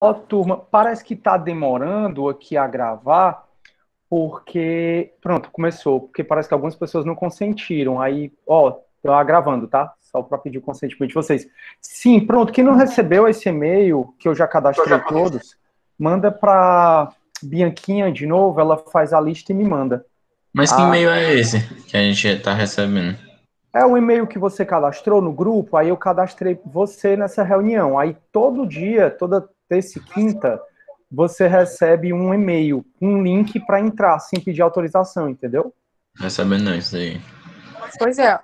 Ó, turma, parece que está demorando aqui a gravar, porque, pronto, começou, porque parece que algumas pessoas não consentiram. Aí, ó, tô gravando, tá? Só para pedir o consentimento de vocês. Sim, pronto, quem não recebeu esse e-mail, que eu já cadastrei todos, manda para Bianquinha de novo, ela faz a lista e me manda. Mas que Ah, e-mail é esse que a gente tá recebendo? é o e-mail que você cadastrou no grupo, aí eu cadastrei você nessa reunião. Aí todo dia, toda terça e quinta, você recebe um e-mail, um link para entrar, sem pedir autorização, entendeu? Recebendo não, isso aí. Pois é,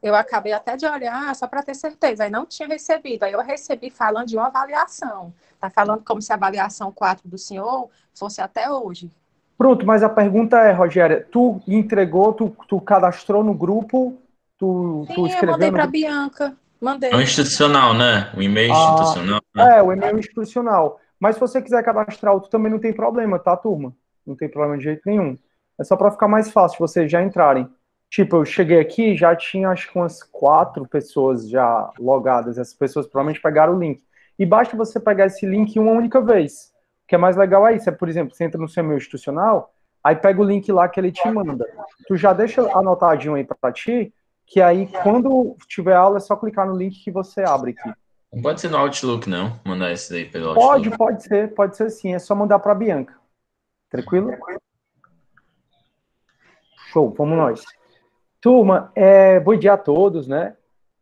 eu acabei até de olhar só para ter certeza, aí não tinha recebido. Aí eu recebi falando de uma avaliação. Está falando como se a avaliação 4 do senhor fosse até hoje. Pronto, mas a pergunta é, Rogéria, tu entregou, tu cadastrou no grupo, tu Sim, eu escreveu mandei no para a grupo? Bianca. É um Mandei. institucional, né? Um e-mail Ah, institucional, né? é, o e-mail institucional. Mas se você quiser cadastrar outro, também não tem problema, tá, turma? Não tem problema de jeito nenhum. É só para ficar mais fácil vocês já entrarem. Tipo, eu cheguei aqui, já tinha acho que umas 4 pessoas já logadas. Essas pessoas provavelmente pegaram o link. E basta você pegar esse link uma única vez. O que é mais legal é isso. É, por exemplo, você entra no seu e-mail institucional, aí pega o link lá que ele te manda. Tu já deixa anotadinho aí para ti, que aí quando tiver aula é só clicar no link que você abre aqui. Não pode ser no Outlook, não. Mandar esse aí pelo Pode, Outlook. pode ser sim. É só mandar para a Bianca. Tranquilo? Show, vamos nós. Turma, bom dia a todos, né?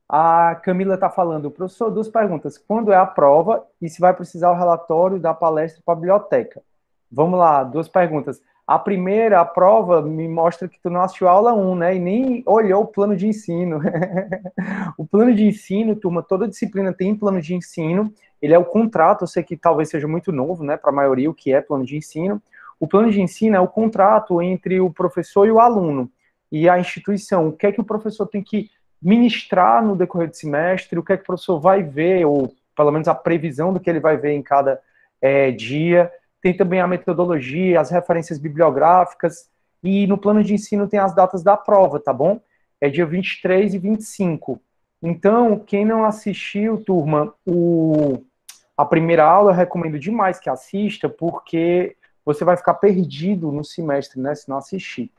A Camila está falando, professor, duas perguntas. Quando é a prova e se vai precisar o relatório da palestra para a biblioteca? Vamos lá, duas perguntas. A primeira, a prova, me mostra que tu não assistiu a aula um, né? E nem olhou o plano de ensino. O plano de ensino, turma, toda disciplina tem plano de ensino. Ele é o contrato, eu sei que talvez seja muito novo, né, para a maioria, o que é plano de ensino. O plano de ensino é o contrato entre o professor e o aluno. E a instituição, o que é que o professor tem que ministrar no decorrer do semestre, o que é que o professor vai ver, ou pelo menos a previsão do que ele vai ver em cada dia. Tem também a metodologia, as referências bibliográficas, e no plano de ensino tem as datas da prova, tá bom? É dia 23 e 25. Então, quem não assistiu, turma, a primeira aula, eu recomendo demais que assista, porque você vai ficar perdido no semestre, né, se não assistir.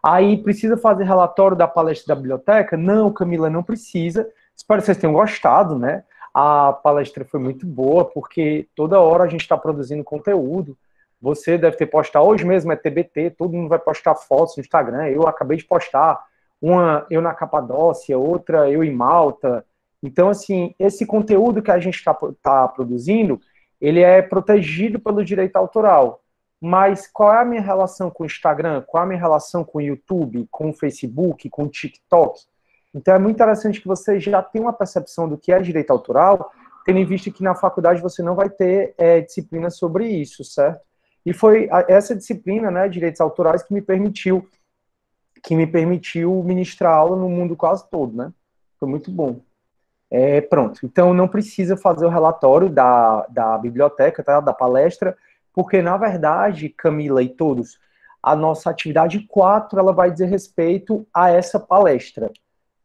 Aí, precisa fazer relatório da palestra da biblioteca? Não, Camila, não precisa. Espero que vocês tenham gostado, né? A palestra foi muito boa, porque toda hora a gente está produzindo conteúdo. Você deve ter postado, hoje mesmo é TBT, todo mundo vai postar fotos no Instagram. Eu acabei de postar uma eu na Capadócia, outra eu em Malta. Então, assim, esse conteúdo que a gente está produzindo, ele é protegido pelo direito autoral. Mas qual é a minha relação com o Instagram? Qual é a minha relação com o YouTube, com o Facebook, com o TikTok? Então é muito interessante que você já tenha uma percepção do que é direito autoral, tendo em vista que na faculdade você não vai ter disciplina sobre isso, certo? E foi essa disciplina, né, direitos autorais, que me permitiu ministrar aula no mundo quase todo, né? Foi muito bom. Pronto, então não precisa fazer o relatório da biblioteca, tá? Da palestra, porque na verdade, Camila e todos, a nossa atividade 4 ela vai dizer respeito a essa palestra.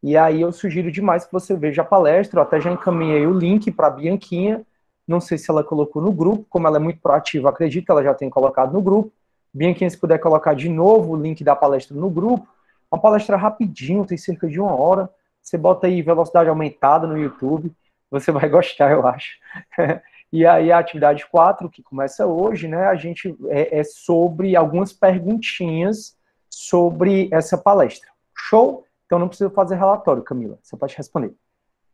E aí eu sugiro demais que você veja a palestra, eu até já encaminhei o link para a Bianquinha, não sei se ela colocou no grupo, como ela é muito proativa, acredito que ela já tem colocado no grupo. Bianquinha, se puder colocar de novo o link da palestra no grupo, uma palestra rapidinho, tem cerca de 1 hora, você bota aí velocidade aumentada no YouTube, você vai gostar, eu acho. E aí a atividade 4 que começa hoje, né, a gente é sobre algumas perguntinhas sobre essa palestra. Show? Então não precisa fazer relatório, Camila, você pode responder.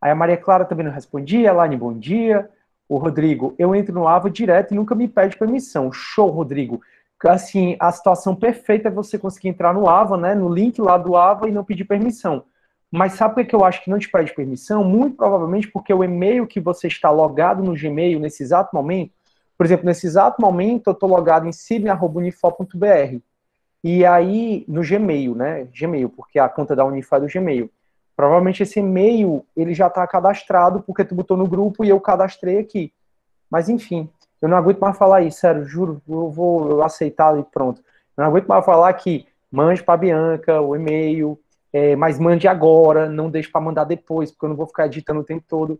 Aí a Maria Clara também não respondia, Elaine, bom dia. O Rodrigo, eu entro no AVA direto e nunca me pede permissão. Show, Rodrigo. Assim, a situação perfeita é você conseguir entrar no AVA, né, no link lá do AVA e não pedir permissão. Mas sabe por que eu acho que não te pede permissão? Muito provavelmente porque o e-mail que você está logado no Gmail nesse exato momento, por exemplo, nesse exato momento eu estou logado em cine.unifor.br. E aí, no Gmail, né? Gmail, porque a conta da Unify é do Gmail. Provavelmente esse e-mail, ele já está cadastrado, porque tu botou no grupo e eu cadastrei aqui. Mas enfim, eu não aguento mais falar isso, sério, juro, eu vou aceitar e pronto. Eu não aguento mais falar que mande para a Bianca o e-mail, mas mande agora, não deixe para mandar depois, porque eu não vou ficar editando o tempo todo.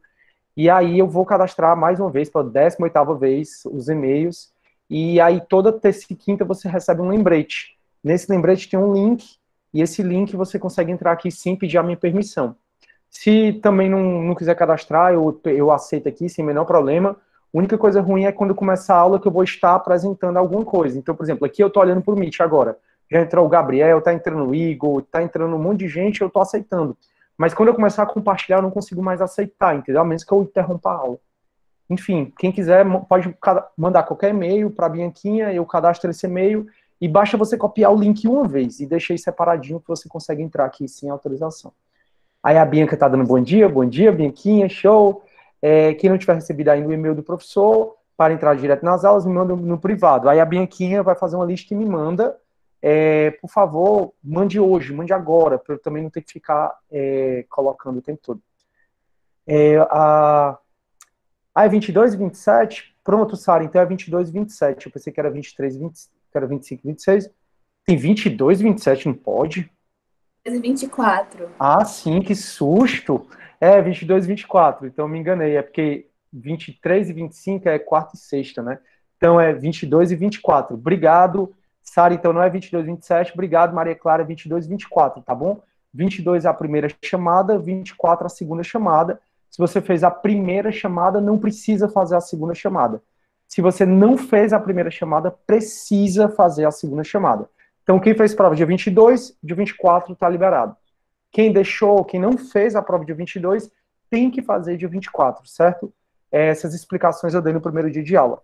E aí eu vou cadastrar mais uma vez, pela 18ª vez, os e-mails. E aí toda terça e quinta você recebe um lembrete. Nesse lembrete tem um link, e esse link você consegue entrar aqui sem pedir a minha permissão. Se também não quiser cadastrar, eu aceito aqui sem o menor problema. A única coisa ruim é quando começar a aula que eu vou estar apresentando alguma coisa. Então, por exemplo, aqui eu estou olhando para o Meet agora. Já entrou o Gabriel, está entrando o Igor, está entrando um monte de gente, eu estou aceitando. Mas quando eu começar a compartilhar, eu não consigo mais aceitar, entendeu? A menos que eu interrompa a aula. Enfim, quem quiser pode mandar qualquer e-mail para a Bianquinha, eu cadastro esse e-mail, e basta você copiar o link uma vez e deixei separadinho que você consegue entrar aqui sem autorização. Aí a Bianca tá dando bom dia, Bianquinha, show. Quem não tiver recebido ainda o e-mail do professor, para entrar direto nas aulas, me manda no privado. Aí a Bianquinha vai fazer uma lista e me manda. Por favor, mande hoje, mande agora, para eu também não ter que ficar colocando o tempo todo. É 22 e 27? Pronto, Sara, então é 22 e 27. Eu pensei que era 23 e 20, que era 25 e 26. Tem 22 e 27, não pode? 24. Ah, sim, que susto! 22 e 24, então me enganei. É porque 23 e 25 é quarta e sexta, né? Então é 22 e 24. Obrigado, Sara, então não é 22 e 27. Obrigado, Maria Clara, 22 e 24, tá bom? 22 é a primeira chamada, 24 é a segunda chamada. Se você fez a primeira chamada, não precisa fazer a segunda chamada. Se você não fez a primeira chamada, precisa fazer a segunda chamada. Então, quem fez prova dia 22, dia 24 está liberado. Quem deixou, quem não fez a prova dia 22, tem que fazer dia 24, certo? Essas explicações eu dei no primeiro dia de aula.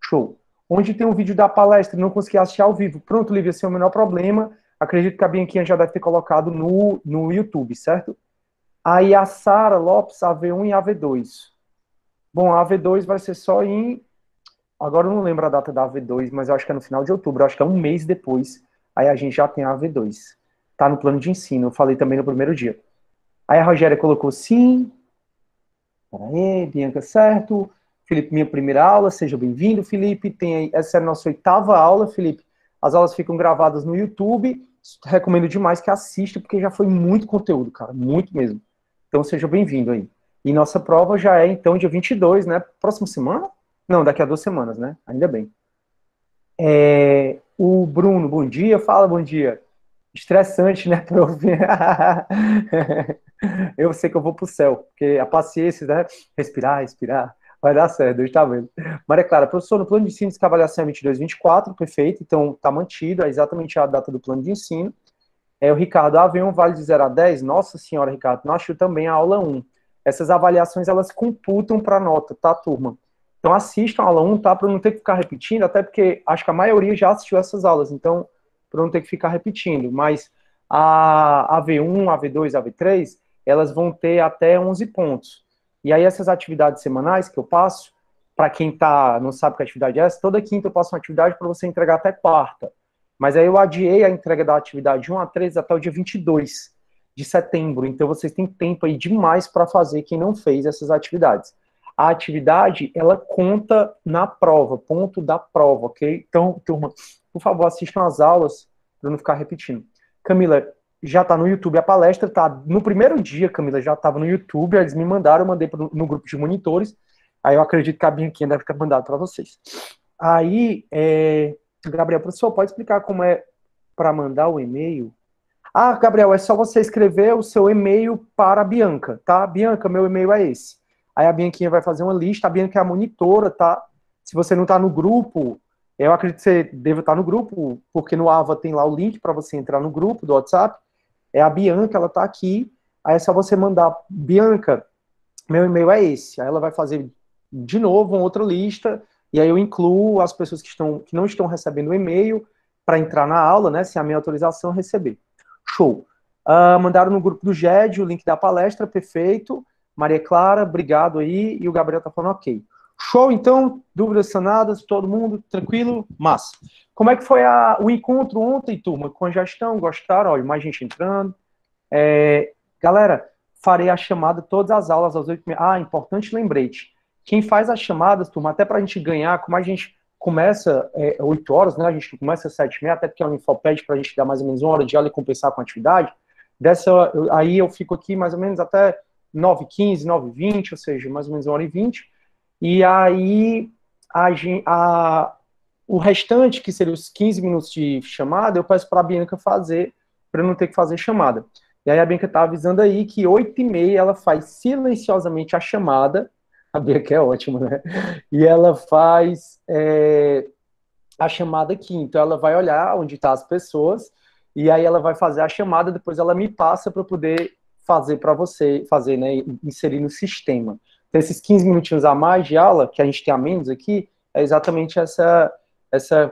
Show. Onde tem um vídeo da palestra e não consegui assistir ao vivo. Pronto, Lívia, sem o menor problema. Acredito que a Bianquinha já deve ter colocado no YouTube, certo? Aí a Sara Lopes, AV1 e AV2. Bom, a AV2 vai ser só em... Agora eu não lembro a data da AV2, mas eu acho que é no final de outubro. Eu acho que é um mês depois. Aí a gente já tem a AV2. Tá no plano de ensino. Eu falei também no primeiro dia. Aí a Rogéria colocou sim. Peraí, Bianca, certo. Felipe, minha primeira aula. Seja bem-vindo, Felipe. Essa é a nossa 8ª aula, Felipe. As aulas ficam gravadas no YouTube. Recomendo demais que assista, porque já foi muito conteúdo, cara. Muito mesmo. Então, seja bem-vindo aí. E nossa prova já é, então, dia 22, né? Próxima semana? Não, daqui a 2 semanas, né? Ainda bem. O Bruno, bom dia. Fala, bom dia. Estressante, né, prof? Eu sei que eu vou pro céu, porque a paciência, né? Respirar, vai dar certo, Deus tá vendo. Maria Clara, professor, no plano de ensino diz que a avaliação é 22, 24, perfeito, então tá mantido, é exatamente a data do plano de ensino. O Ricardo, AV1 vale de 0 a 10? Nossa senhora, Ricardo, não achou também a aula 1. Essas avaliações, elas computam para nota, tá, turma? Então assistam a aula 1, tá, para não ter que ficar repetindo, até porque acho que a maioria já assistiu essas aulas, então, para não ter que ficar repetindo. Mas a AV1, AV2, AV3, elas vão ter até 11 pontos. E aí essas atividades semanais que eu passo, para quem não sabe que atividade é essa, toda quinta eu passo uma atividade para você entregar até quarta. Mas aí eu adiei a entrega da atividade 1 a 3 até o dia 22 de setembro. Então vocês têm tempo aí demais para fazer quem não fez essas atividades. A atividade, ela conta na prova, ponto da prova, ok? Então, turma, por favor, assistam as aulas para não ficar repetindo. Camila, já está no YouTube a palestra, tá? No primeiro dia, Camila, já estava no YouTube, eles me mandaram, eu mandei no grupo de monitores, aí eu acredito que a Bianquinha deve ter mandado para vocês. Aí, Gabriel, professor, pode explicar como é para mandar o e-mail? Ah, Gabriel, é só você escrever o seu e-mail para a Bianca, tá? Bianca, meu e-mail é esse. Aí a Bianquinha vai fazer uma lista, a Bianca é a monitora, tá? Se você não está no grupo, eu acredito que você deve estar no grupo, porque no AVA tem lá o link para você entrar no grupo do WhatsApp. É a Bianca, ela está aqui. Aí é só você mandar, Bianca, meu e-mail é esse. Aí ela vai fazer de novo uma outra lista, e aí eu incluo as pessoas que não estão recebendo o e-mail para entrar na aula, né? Sem a minha autorização receber. Show. Mandaram no grupo do GED o link da palestra, perfeito. Maria Clara, obrigado aí. E o Gabriel tá falando ok. Show, então, dúvidas sanadas, todo mundo tranquilo? Massa. Como é que foi o encontro ontem, turma? Com a gestão, gostaram? Olha, mais gente entrando. Galera, farei a chamada todas as aulas às 8h30. Ah, importante lembrete. Quem faz as chamadas, turma, até pra gente ganhar, como a gente começa 8 horas, né? A gente começa às 7h30, até porque a Unifal pede pra gente dar mais ou menos 1 hora de aula e compensar com a atividade. Aí eu fico aqui mais ou menos até 9h15, 9h20, ou seja, mais ou menos 1h20. E aí, o restante, que seria os 15 minutos de chamada, eu peço para a Bianca fazer, para eu não ter que fazer chamada. E aí a Bianca está avisando aí que 8h30 ela faz silenciosamente a chamada. A Bianca é ótima, né? E ela faz a chamada aqui. Então ela vai olhar onde estão as pessoas, e aí ela vai fazer a chamada, depois ela me passa para poder fazer para você, né, inserir no sistema. Então esses 15 minutinhos a mais de aula, que a gente tem a menos aqui, é exatamente essa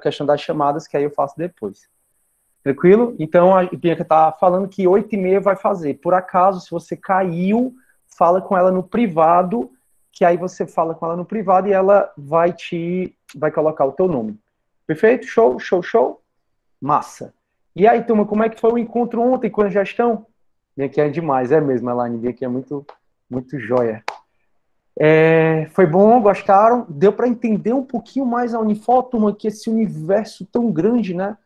questão das chamadas, que aí eu faço depois. Tranquilo? Então, a Bianca está falando que 8h30 vai fazer. Por acaso, se você caiu, fala com ela no privado, que aí você fala com ela no privado e ela vai colocar o teu nome. Perfeito? Show, show, show? Massa. E aí, turma, como é que foi o encontro ontem com a gestão? Bianca é demais, é mesmo, Elaine. Bianca é muito, muito joia. Foi bom, gostaram? Deu para entender um pouquinho mais a Unifor, turma, que esse universo tão grande, né?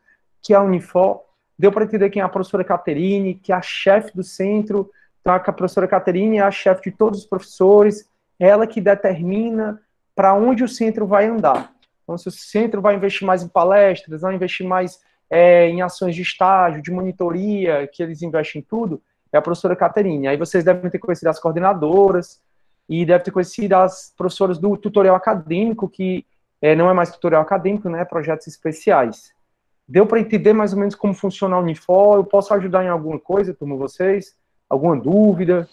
Que é a Unifor. Deu para entender quem é a professora Caterine, que é a chefe do centro, tá? Que a professora Caterine é a chefe de todos os professores, ela que determina para onde o centro vai andar. Então, se o centro vai investir mais em palestras, vai investir mais em ações de estágio, de monitoria, que eles investem em tudo, é a professora Caterine. Aí vocês devem ter conhecido as coordenadoras, e devem ter conhecido as professoras do tutorial acadêmico, que não é mais tutorial acadêmico, né? Projetos especiais. Deu para entender mais ou menos como funciona a Unifor? Eu posso ajudar em alguma coisa, turma, vocês? Alguma dúvida?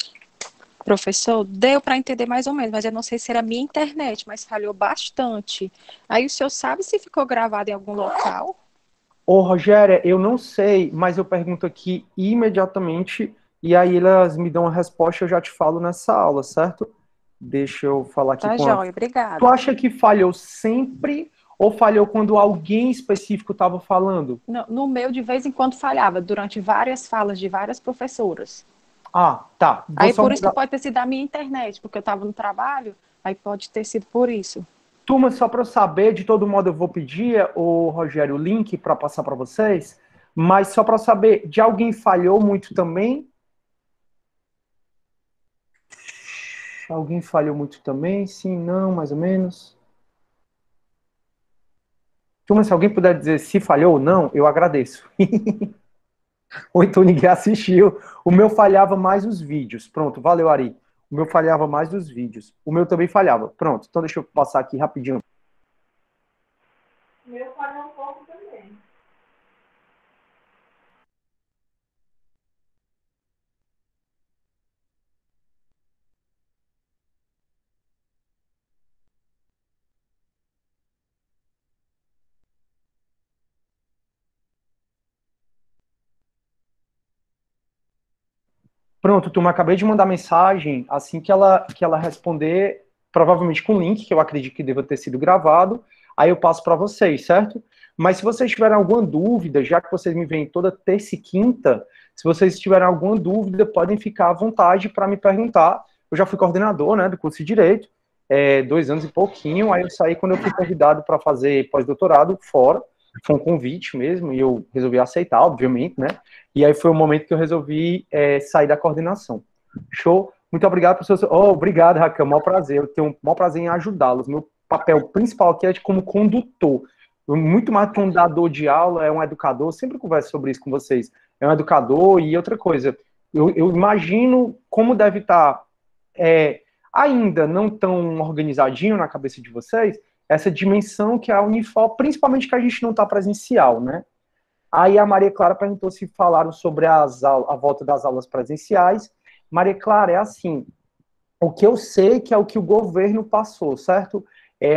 Professor, deu para entender mais ou menos, mas eu não sei se era a minha internet, mas falhou bastante. Aí o senhor sabe se ficou gravado em algum local? Ô, Rogéria, eu não sei, mas eu pergunto aqui imediatamente, e aí elas me dão a resposta, eu já te falo nessa aula, certo? Deixa eu falar aqui Tá com joia, Tu obrigada. acha que falhou sempre ou falhou quando alguém específico estava falando? No meu, de vez em quando, falhava, durante várias falas de várias professoras. Ah, tá. Vou Aí só por isso que mudar. pode ter sido a minha internet, porque eu estava no trabalho, aí pode ter sido por isso. Turma, só para eu saber, de todo modo eu vou pedir, o Rogério, o link para passar para vocês, mas só para saber, de alguém falhou muito também? Alguém falhou muito também? Sim, não, mais ou menos. Turma, se alguém puder dizer se falhou ou não, eu agradeço. Ou então ninguém assistiu. O meu falhava mais os vídeos. Pronto, valeu, Ari. O meu falhava mais os vídeos. O meu também falhava. Pronto, então deixa eu passar aqui rapidinho. O meu falhou um pouco também. Pronto, turma, acabei de mandar mensagem. Assim que ela responder, provavelmente com o link, que eu acredito que deva ter sido gravado, aí eu passo para vocês, certo? Mas se vocês tiverem alguma dúvida, já que vocês me veem toda terça e quinta, se vocês tiverem alguma dúvida, podem ficar à vontade para me perguntar. Eu já fui coordenador, né, do curso de Direito, 2 anos e pouquinho, aí eu saí quando eu fui convidado para fazer pós-doutorado fora, foi um convite mesmo, e eu resolvi aceitar, obviamente, né? E aí foi o momento que eu resolvi sair da coordenação. Show? Muito obrigado, professor. Oh, obrigado, Raquel. Maior prazer. Eu tenho um maior prazer em ajudá-los. Meu papel principal aqui é de como condutor. Muito mais que um dador de aula, é um educador. Eu sempre converso sobre isso com vocês. É um educador e outra coisa. Eu imagino como deve estar ainda não tão organizadinho na cabeça de vocês, essa dimensão que é a Unifor, principalmente que a gente não está presencial, né? Aí a Maria Clara perguntou se falaram sobre a volta das aulas presenciais. Maria Clara, é assim, o que eu sei que é o que o governo passou, certo?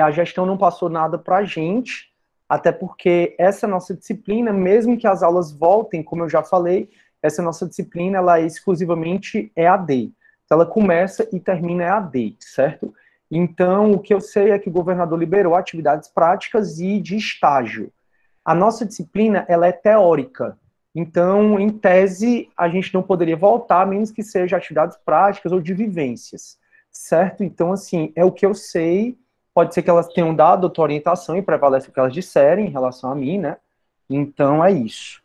A gestão não passou nada para a gente, até porque essa nossa disciplina, mesmo que as aulas voltem, como eu já falei, essa nossa disciplina, ela é exclusivamente EAD. Então, ela começa e termina EAD, certo? Então, o que eu sei é que o governador liberou atividades práticas e de estágio. A nossa disciplina, ela é teórica. Então, em tese, a gente não poderia voltar, a menos que seja atividades práticas ou de vivências, certo? Então, assim, é o que eu sei. Pode ser que elas tenham dado outra orientação e prevalece o que elas disserem em relação a mim, né? Então, é isso.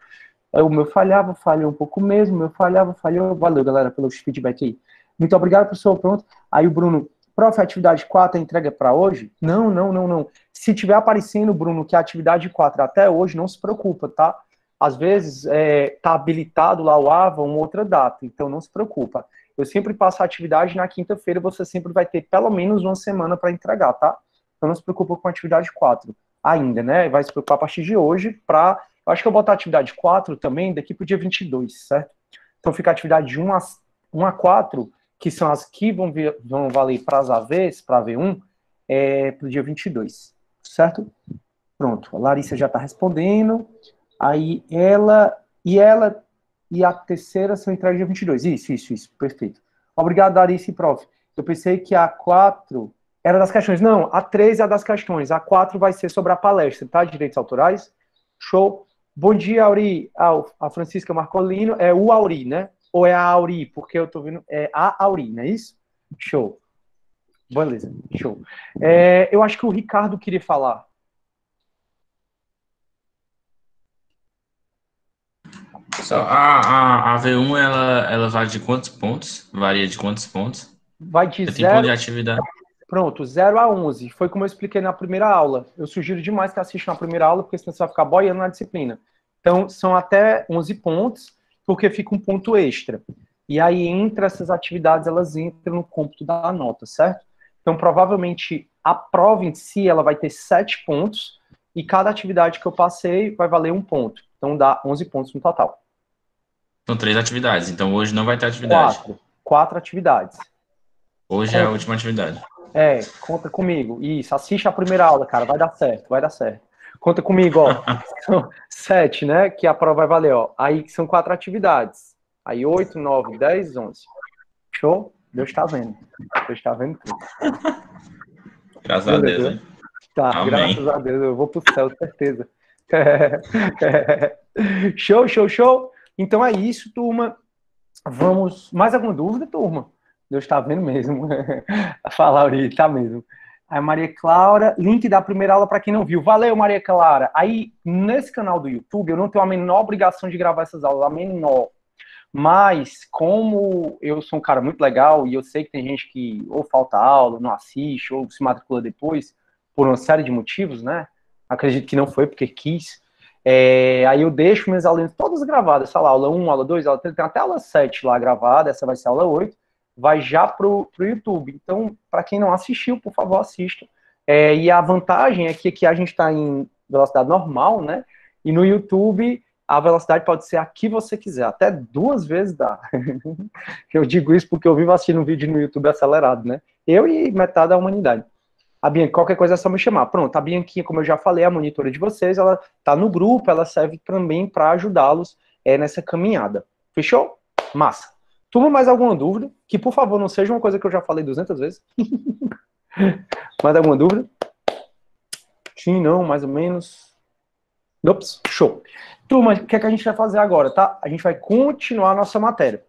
O meu falhava, falhou um pouco mesmo, o meu falhava, falhou. Valeu, galera, pelo feedback aí. Muito obrigado, professor. Pronto. Aí o Bruno, prof, a atividade 4 é entrega para hoje? Não. Se tiver aparecendo, Bruno, que a atividade 4 até hoje, não se preocupa, tá? Às vezes, tá habilitado lá o AVA uma outra data, então não se preocupa. Eu sempre passo a atividade na quinta-feira, você sempre vai ter pelo menos uma semana para entregar, tá? Então não se preocupa com a atividade 4 ainda, né? Vai se preocupar a partir de hoje para... Eu acho que eu vou botar a atividade 4 também daqui para o dia 22, certo? Então fica a atividade de 1 a 4, que são as que vão valer para as AVs, para a V1, para o dia 22, certo? Pronto, a Larissa já está respondendo. Aí ela e a terceira são entregues dia 22. Isso, perfeito. Obrigado, Larissa e prof. Eu pensei que a 4 era das questões. Não, a 3 é a das questões. A 4 vai ser sobre a palestra, tá? Direitos autorais. Show. Bom dia, Auri. A Francisca Marcolino. É o Auri, né? Ou é a Auri? Porque eu tô vendo... É a Auri, não é isso? Show. Beleza, show. Eu acho que o Ricardo queria falar. Só, a V1, ela vale de quantos pontos? Varia de quantos pontos? Vai de Tem ponto de 0... atividade. Pronto, 0 a 11. Foi como eu expliquei na primeira aula. Eu sugiro demais que assista na primeira aula, porque senão você vai ficar boiando na disciplina. Então, são até 11 pontos, porque fica um ponto extra. E aí, entre essas atividades, elas entram no cômputo da nota, certo? Então, provavelmente, a prova em si, ela vai ter 7 pontos, e cada atividade que eu passei vai valer 1 ponto. Então, dá 11 pontos no total. São 3 atividades, então hoje não vai ter atividade. 4 atividades. Hoje é a última atividade. Conta comigo. Isso, assiste a primeira aula, cara, vai dar certo. Conta comigo, ó. São 7, né? Que a prova vai valer, ó. Aí são 4 atividades. Aí 8, 9, 10, 11. Show? Deus tá vendo. Deus tá vendo tudo. Graças a Deus, hein? Tá, Amém. Graças a Deus. Eu vou pro céu, certeza. Show. Então é isso, turma. Vamos... Mais alguma dúvida, turma? Deus tá vendo mesmo. Falar ali, tá mesmo. Aí, Maria Clara, link da primeira aula para quem não viu. Valeu, Maria Clara. Aí, nesse canal do YouTube, eu não tenho a menor obrigação de gravar essas aulas, a menor. Mas, como eu sou um cara muito legal, e eu sei que tem gente que ou falta aula, não assiste, ou se matricula depois, por uma série de motivos, né? Acredito que não foi porque quis. Aí eu deixo minhas aulas todas gravadas, essa aula 1, aula 2, aula 3, tem até aula 7 lá gravada, essa vai ser a aula 8. Vai já pro YouTube. Então, para quem não assistiu, por favor, assista. E a vantagem é que aqui a gente está em velocidade normal, né? E no YouTube, a velocidade pode ser a que você quiser. Até 2 vezes dá. Eu digo isso porque eu vivo assistindo um vídeo no YouTube acelerado, né? Eu e metade da humanidade. A Bianca, qualquer coisa é só me chamar. Pronto, a Bianquinha, como eu já falei, é a monitora de vocês, ela tá no grupo, ela serve também para ajudá-los nessa caminhada. Fechou? Massa. Turma, mais alguma dúvida? Que, por favor, não seja uma coisa que eu já falei 200 vezes. Mais alguma dúvida? Sim, não, mais ou menos. Ops, show. Turma, o que é que a gente vai fazer agora, tá? A gente vai continuar a nossa matéria.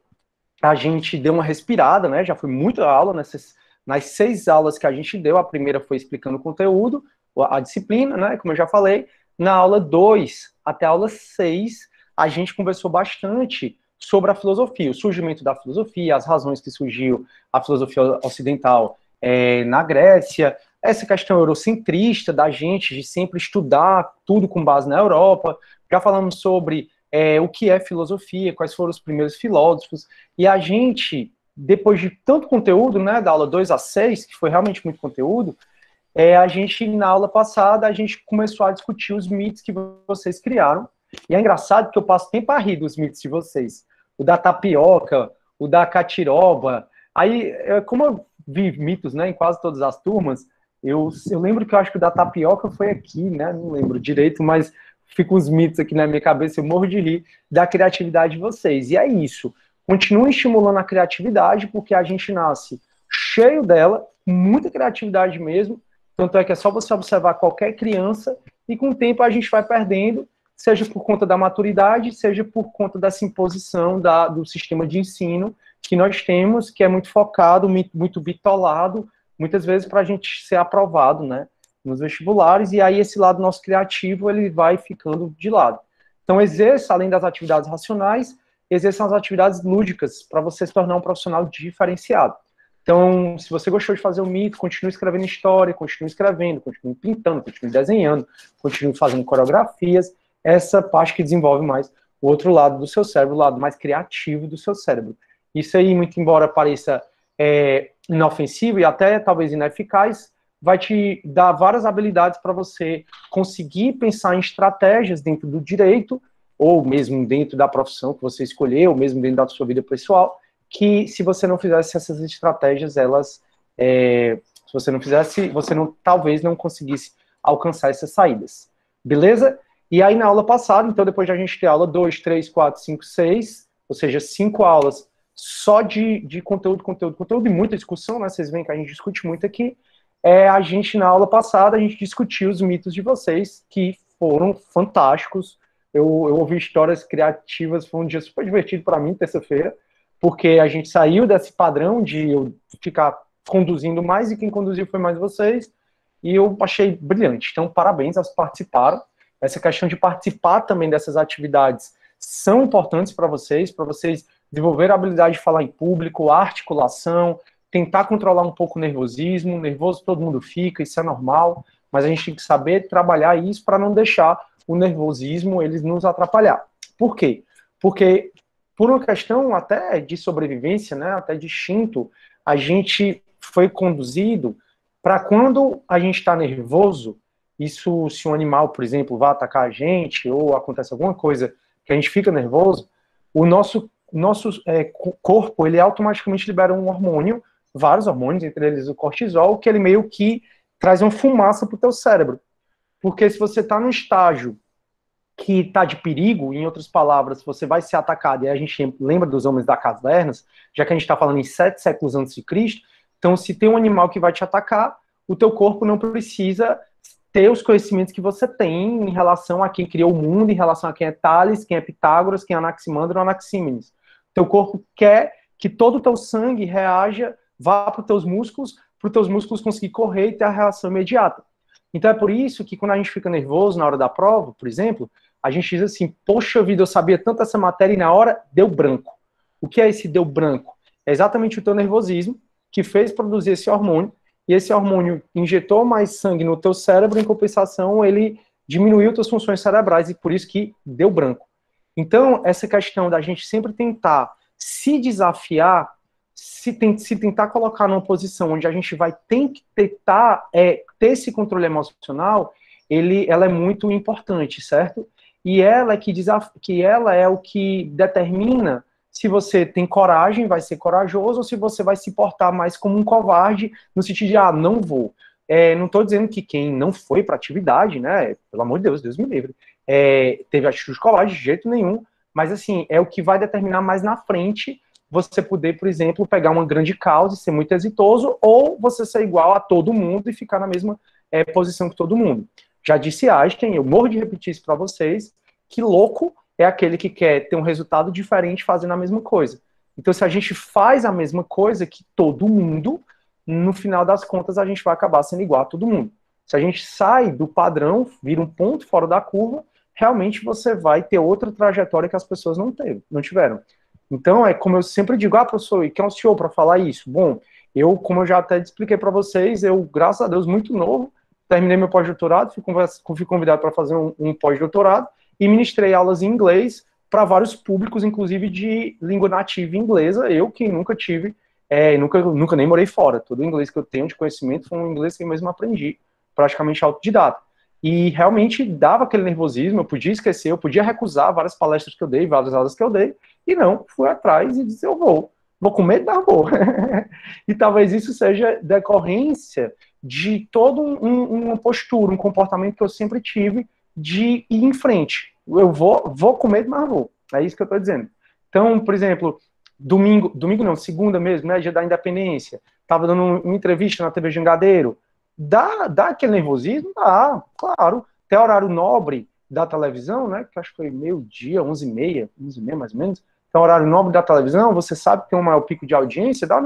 A gente deu uma respirada, né? Já foi muita aula nas 6 aulas que a gente deu. A primeira foi explicando o conteúdo, a disciplina, né? Como eu já falei. Na aula 2 até a aula 6, a gente conversou bastante sobre a filosofia, o surgimento da filosofia, as razões que surgiu a filosofia ocidental na Grécia, essa questão eurocentrista da gente de sempre estudar tudo com base na Europa. Já falamos sobre o que é filosofia, quais foram os primeiros filósofos, e a gente, depois de tanto conteúdo, né, da aula 2 a 6, que foi realmente muito conteúdo, a gente, na aula passada, a gente começou a discutir os mitos que vocês criaram. E é engraçado que eu passo tempo a rir dos mitos de vocês. O da tapioca, o da catiroba. Aí, como eu vi mitos, né, em quase todas as turmas, eu lembro que eu acho que o da tapioca foi aqui, né? Não lembro direito, mas ficam os mitos aqui na minha cabeça, eu morro de rir da criatividade de vocês. E é isso. Continuem estimulando a criatividade, porque a gente nasce cheio dela, muita criatividade mesmo. Tanto é que é só você observar qualquer criança e com o tempo a gente vai perdendo, seja por conta da maturidade, seja por conta dessa imposição do sistema de ensino que nós temos, que é muito focado, muito bitolado, muitas vezes para a gente ser aprovado, né, nos vestibulares, e aí esse lado nosso criativo, ele vai ficando de lado. Então, exerça, além das atividades racionais, exerçam as atividades lúdicas para você se tornar um profissional diferenciado. Então, se você gostou de fazer o mito, continue escrevendo história, continue escrevendo, continue pintando, continue desenhando, continue fazendo coreografias, essa parte que desenvolve mais o outro lado do seu cérebro, o lado mais criativo do seu cérebro. Isso aí, muito embora pareça inofensivo e até talvez ineficaz, vai te dar várias habilidades para você conseguir pensar em estratégias dentro do direito, ou mesmo dentro da profissão que você escolheu, ou mesmo dentro da sua vida pessoal, que se você não fizesse essas estratégias, elas, se você não fizesse, você talvez não conseguisse alcançar essas saídas. Beleza? E aí na aula passada, então depois de a gente ter aula 2, 3, 4, 5, 6, ou seja, 5 aulas só de conteúdo e muita discussão, né? Vocês veem que a gente discute muito aqui. A gente, na aula passada, a gente discutiu os mitos de vocês, que foram fantásticos. Eu ouvi histórias criativas, foi um dia super divertido para mim, terça-feira, porque a gente saiu desse padrão de eu ficar conduzindo mais, e quem conduziu foi mais vocês, e eu achei brilhante. Então, parabéns aos que participaram. Essa questão de participar também dessas atividades são importantes para vocês desenvolver a habilidade de falar em público, a articulação, tentar controlar um pouco o nervosismo. Nervoso todo mundo fica, isso é normal, mas a gente tem que saber trabalhar isso para não deixar o nervosismo eles nos atrapalhar. Por quê? Porque por uma questão até de sobrevivência, né, até de instinto, a gente foi conduzido para quando a gente está nervoso, isso se um animal, por exemplo, vai atacar a gente, ou acontece alguma coisa que a gente fica nervoso, o nosso corpo, ele automaticamente libera um hormônio, vários hormônios, entre eles o cortisol, que ele meio que traz uma fumaça para o teu cérebro. Porque se você está num estágio que está de perigo, em outras palavras, você vai ser atacado, e a gente lembra dos homens das cavernas, já que a gente está falando em 7 séculos antes de Cristo, então se tem um animal que vai te atacar, o teu corpo não precisa ter os conhecimentos que você tem em relação a quem criou o mundo, em relação a quem é Tales, quem é Pitágoras, quem é Anaximandro ou Anaxímenes. Teu corpo quer que todo o teu sangue reaja, vá para os teus músculos conseguir correr e ter a reação imediata. Então é por isso que quando a gente fica nervoso na hora da prova, por exemplo, a gente diz assim, poxa vida, eu sabia tanto essa matéria e na hora deu branco. O que é esse deu branco? É exatamente o teu nervosismo que fez produzir esse hormônio, e esse hormônio injetou mais sangue no teu cérebro, em compensação ele diminuiu tuas funções cerebrais, e por isso que deu branco. Então, essa questão da gente sempre tentar se desafiar, se tentar colocar numa posição onde a gente vai tentar ter esse controle emocional, ela é muito importante, certo? E ela é o que determina se você tem coragem, vai ser corajoso, ou se você vai se portar mais como um covarde, no sentido de, não vou. Não estou dizendo que quem não foi para atividade, né, pelo amor de Deus, Deus me livre, teve atitude covarde de jeito nenhum, mas assim, é o que vai determinar mais na frente você poder, por exemplo, pegar uma grande causa e ser muito exitoso, ou você ser igual a todo mundo e ficar na mesma posição que todo mundo. Já disse Einstein, eu morro de repetir isso para vocês, que louco é aquele que quer ter um resultado diferente fazendo a mesma coisa. Então, se a gente faz a mesma coisa que todo mundo, no final das contas, a gente vai acabar sendo igual a todo mundo. Se a gente sai do padrão, vira um ponto fora da curva, realmente você vai ter outra trajetória que as pessoas não tiveram. Então, é como eu sempre digo, professor, e quem é o senhor para falar isso? Bom, como eu já até expliquei para vocês, graças a Deus, muito novo, terminei meu pós-doutorado, fui convidado para fazer um pós-doutorado, e ministrei aulas em inglês para vários públicos, inclusive de língua nativa inglesa, eu que nunca tive, nunca nem morei fora, todo o inglês que eu tenho de conhecimento foi um inglês que eu mesmo aprendi, praticamente autodidata. E realmente dava aquele nervosismo, eu podia esquecer, eu podia recusar várias palestras que eu dei, várias aulas que eu dei, e não, fui atrás e disse, eu vou com medo, mas vou. E talvez isso seja decorrência de toda uma postura, um comportamento que eu sempre tive de ir em frente. Eu vou com medo, mas vou. É isso que eu estou dizendo. Então, por exemplo, domingo não, segunda mesmo, né, dia da independência, estava dando uma entrevista na TV Jangadeiro, dá aquele nervosismo? Dá, claro. Tem horário nobre da televisão, né, que acho que foi meio-dia, 11h30 mais ou menos, tem horário nobre da televisão, você sabe que tem um maior pico de audiência, dá,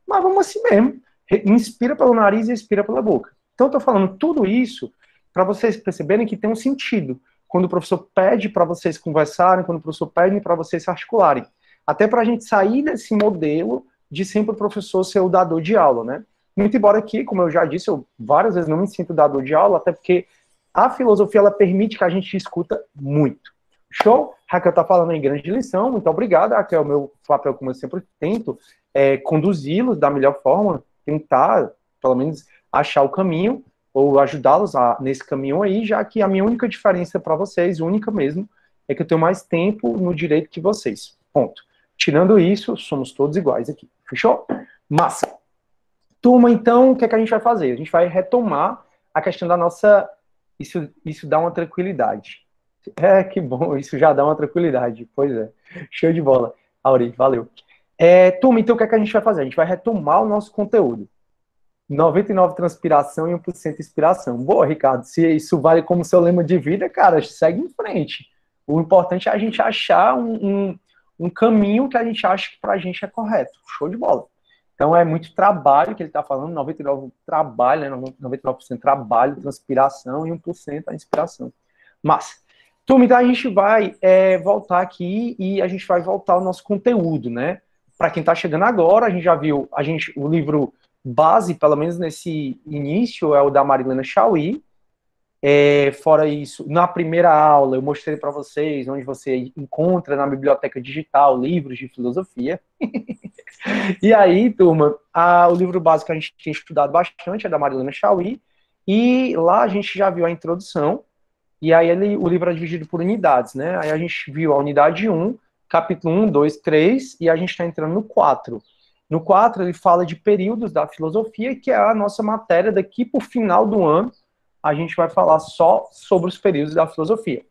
mas vamos assim mesmo. Inspira pelo nariz e expira pela boca. Então, eu estou falando tudo isso para vocês perceberem que tem um sentido. quando o professor pede para vocês conversarem, quando o professor pede para vocês se articularem. Até para a gente sair desse modelo de sempre o professor ser o dador de aula, né? Muito embora aqui, como eu já disse, eu várias vezes não me sinto dador de aula, até porque a filosofia, ela permite que a gente escuta muito. Show? Raquel está falando em grande lição, muito obrigado, Raquel. Meu papel, como eu sempre tento, é conduzi-los da melhor forma, tentar, pelo menos, achar o caminho, ou ajudá-los nesse caminho aí, já que a minha única diferença para vocês, única mesmo, é que eu tenho mais tempo no direito que vocês. Ponto. Tirando isso, somos todos iguais aqui. Fechou? Massa. Turma, então, o que é que a gente vai fazer? A gente vai retomar a questão da nossa... Isso dá uma tranquilidade. É, que bom, isso já dá uma tranquilidade. Pois é. Show de bola. Auri, valeu. Turma, então o que é que a gente vai fazer? A gente vai retomar o nosso conteúdo. 99 transpiração e 1% inspiração. Boa, Ricardo, se isso vale como seu lema de vida, cara, segue em frente. O importante é a gente achar um caminho que a gente acha que pra gente é correto. Show de bola. Então é muito trabalho que ele está falando, 99% trabalho, né? 99% trabalho, transpiração e 1% a inspiração. Mas, turma, então a gente vai voltar aqui e a gente vai voltar ao nosso conteúdo, né? Para quem está chegando agora, a gente já viu o livro base, pelo menos nesse início, é o da Marilena Chauí. Fora isso, na primeira aula eu mostrei para vocês onde você encontra na biblioteca digital livros de filosofia. E aí, turma, o livro básico que a gente tinha estudado bastante é da Marilena Chauí, e lá a gente já viu a introdução, e aí o livro é dividido por unidades, né? Aí a gente viu a unidade 1, capítulo 1, 2, 3, e a gente está entrando no 4. No 4 ele fala de períodos da filosofia, que é a nossa matéria daqui para o final do ano, a gente vai falar só sobre os períodos da filosofia.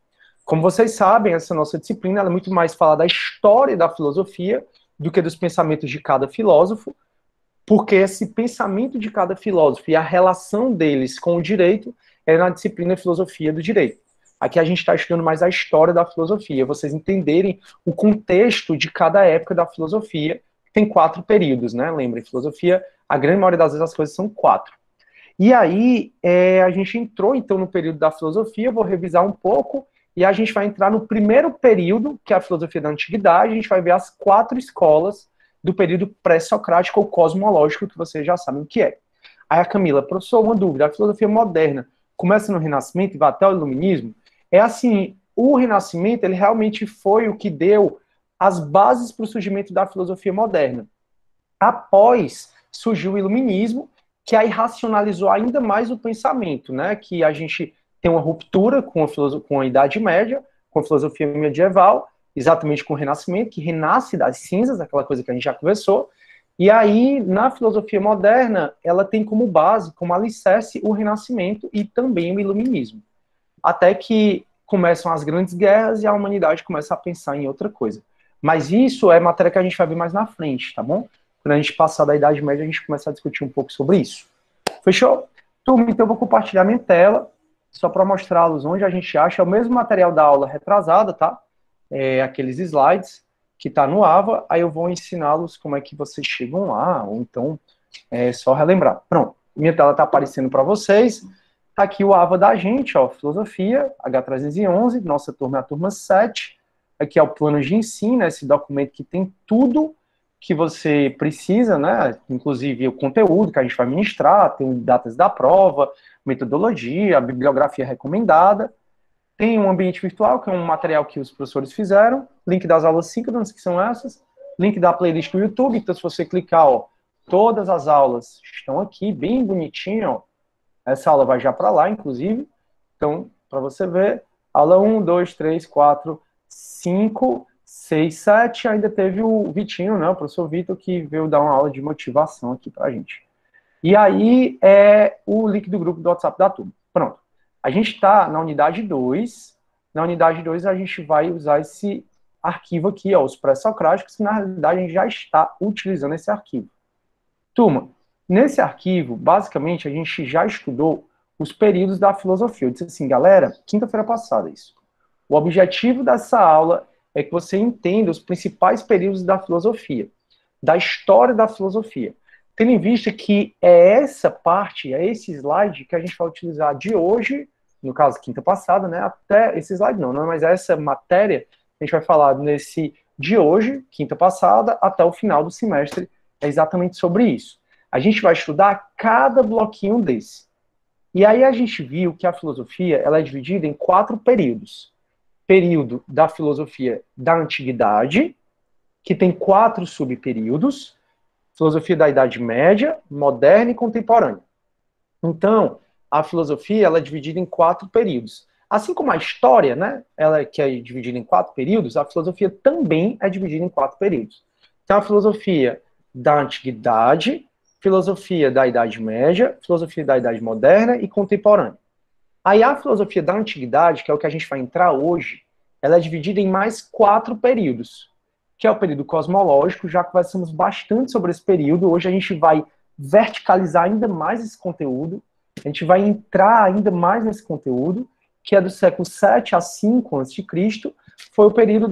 Como vocês sabem, essa nossa disciplina ela é muito mais falar da história da filosofia do que dos pensamentos de cada filósofo, porque esse pensamento de cada filósofo e a relação deles com o direito é na disciplina Filosofia do Direito. Aqui a gente está estudando mais a história da filosofia, vocês entenderem o contexto de cada época da filosofia. Tem 4 períodos, né? Lembrem, filosofia, a grande maioria das vezes as coisas são 4. E aí, a gente entrou, então, no período da filosofia, vou revisar um pouco, e a gente vai entrar no primeiro período, que é a filosofia da antiguidade, a gente vai ver as 4 escolas do período pré-socrático ou cosmológico, que vocês já sabem o que é. Aí a Camila, professor, uma dúvida, a filosofia moderna começa no Renascimento e vai até o Iluminismo? É assim, o Renascimento, ele realmente foi o que deu as bases para o surgimento da filosofia moderna. Após surgiu o Iluminismo, que aí racionalizou ainda mais o pensamento, né? Que a gente tem uma ruptura com a Idade Média, com a filosofia medieval, exatamente com o Renascimento, que renasce das cinzas, aquela coisa que a gente já conversou, e aí, na filosofia moderna, ela tem como base, como alicerce, o Renascimento e também o Iluminismo. Até que começam as grandes guerras e a humanidade começa a pensar em outra coisa. Mas isso é matéria que a gente vai ver mais na frente, tá bom? Quando a gente passar da Idade Média, a gente começa a discutir um pouco sobre isso. Fechou? Turma, então eu vou compartilhar minha tela, só para mostrá-los onde a gente acha. É o mesmo material da aula retrasada, tá? Aqueles slides que está no AVA, aí eu vou ensiná-los como é que vocês chegam lá, ou então é só relembrar. Pronto, minha tela está aparecendo para vocês. Tá aqui o AVA da gente, ó, Filosofia, H311, nossa turma é a turma 7. Aqui é o plano de ensino, esse documento que tem tudo que você precisa, né? Inclusive o conteúdo que a gente vai ministrar, tem datas da prova, metodologia, a bibliografia recomendada. Tem um ambiente virtual, que é um material que os professores fizeram, link das aulas síncronas, que são essas, link da playlist do YouTube, então se você clicar, ó, todas as aulas estão aqui, bem bonitinho, ó. Essa aula vai já para lá, inclusive. Então, para você ver, aula 1, 2, 3, 4, 5, 6, 7, ainda teve o Vitinho, né, o professor Vitor, que veio dar uma aula de motivação aqui pra gente. E aí é o link do grupo do WhatsApp da turma. Pronto. A gente está na unidade 2. Na unidade 2 a gente vai usar esse arquivo aqui, ó, os pré-socráticos, que na realidade a gente já está utilizando esse arquivo. Turma, nesse arquivo, basicamente, a gente já estudou os períodos da filosofia. Eu disse assim, galera, quinta-feira passada isso. O objetivo dessa aula é que você entenda os principais períodos da filosofia, da história da filosofia. Tendo em vista que é essa parte, é esse slide que a gente vai utilizar de hoje no caso, quinta passada, né, até esse slide não, mas essa matéria a gente vai falar nesse de hoje, quinta passada, até o final do semestre, é exatamente sobre isso. A gente vai estudar cada bloquinho desse. E aí a gente viu que a filosofia ela é dividida em 4 períodos. Período da filosofia da antiguidade, que tem 4 subperíodos, filosofia da Idade Média, moderna e contemporânea. Então, a filosofia ela é dividida em 4 períodos. Assim como a história, né, ela que é dividida em 4 períodos, a filosofia também é dividida em 4 períodos. Então, a filosofia da antiguidade, filosofia da Idade Média, filosofia da Idade Moderna e contemporânea. Aí a filosofia da antiguidade, que é o que a gente vai entrar hoje, ela é dividida em mais 4 períodos, que é o período cosmológico. Já conversamos bastante sobre esse período. Hoje a gente vai verticalizar ainda mais esse conteúdo, a gente vai entrar ainda mais nesse conteúdo, que é do século 7 a 5 a.C., foi o período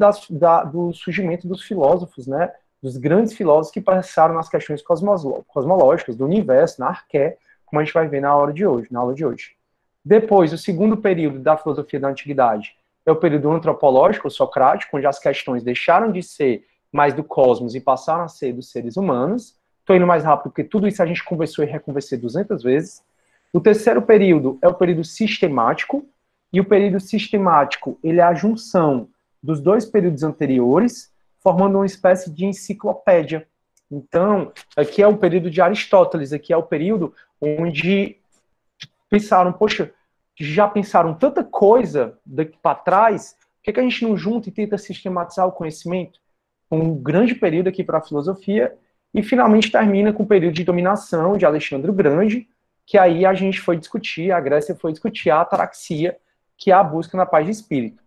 do surgimento dos filósofos, né, dos grandes filósofos que passaram nas questões cosmológicas, do universo, na arqué, como a gente vai ver na aula de hoje. Depois, o segundo período da filosofia da antiguidade é o período antropológico, socrático, onde as questões deixaram de ser mais do cosmos e passaram a ser dos seres humanos. Estou indo mais rápido porque tudo isso a gente conversou e reconversou 200 vezes. O terceiro período é o período sistemático, e o período sistemático ele é a junção dos 2 períodos anteriores, formando uma espécie de enciclopédia. Então, aqui é o período de Aristóteles, aqui é o período onde pensaram, poxa, já pensaram tanta coisa daqui para trás, por que a gente não junta e tenta sistematizar o conhecimento? Um grande período aqui para a filosofia, e finalmente termina com o período de dominação de Alexandre o Grande, que aí a gente foi discutir, a Grécia foi discutir a ataraxia, que é a busca na paz de espírito.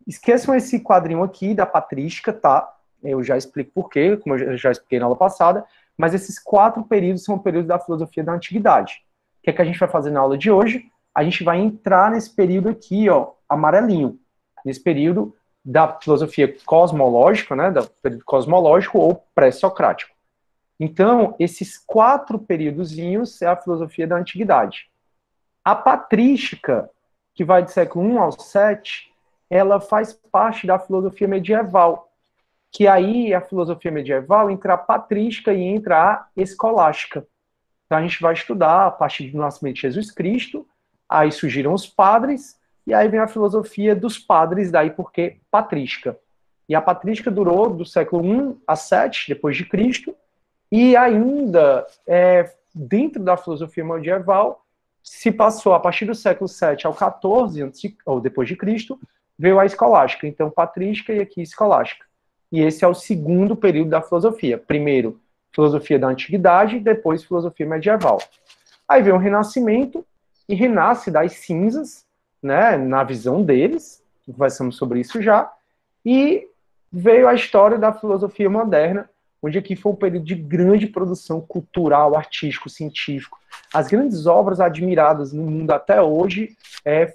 Esqueçam esse quadrinho aqui da patrística, tá? Eu já explico por quê, como eu já expliquei na aula passada, mas esses 4 períodos são períodos da filosofia da antiguidade. O que é que a gente vai fazer na aula de hoje? A gente vai entrar nesse período aqui, ó, amarelinho, nesse período da filosofia cosmológica, né, do período cosmológico ou pré-socrático. Então, esses 4 períodozinhos é a filosofia da antiguidade. A patrística, que vai do século 1 ao 7, ela faz parte da filosofia medieval, que aí a filosofia medieval entra a patrística e entra a escolástica. Então a gente vai estudar a partir do nascimento de Jesus Cristo, aí surgiram os padres, e aí vem a filosofia dos padres, daí porque patrística. E a patrística durou do século 1 a 7 depois de Cristo, e ainda dentro da filosofia medieval se passou a partir do século 7 ao 14 ou depois de Cristo, veio a escolástica. Então patrística e aqui escolástica. E esse é o segundo período da filosofia. Primeiro, filosofia da antiguidade, depois filosofia medieval. Aí vem o Renascimento, e renasce das cinzas, né, na visão deles, conversamos sobre isso já, e veio a história da filosofia moderna, onde aqui foi um período de grande produção cultural, artístico, científico. As grandes obras admiradas no mundo até hoje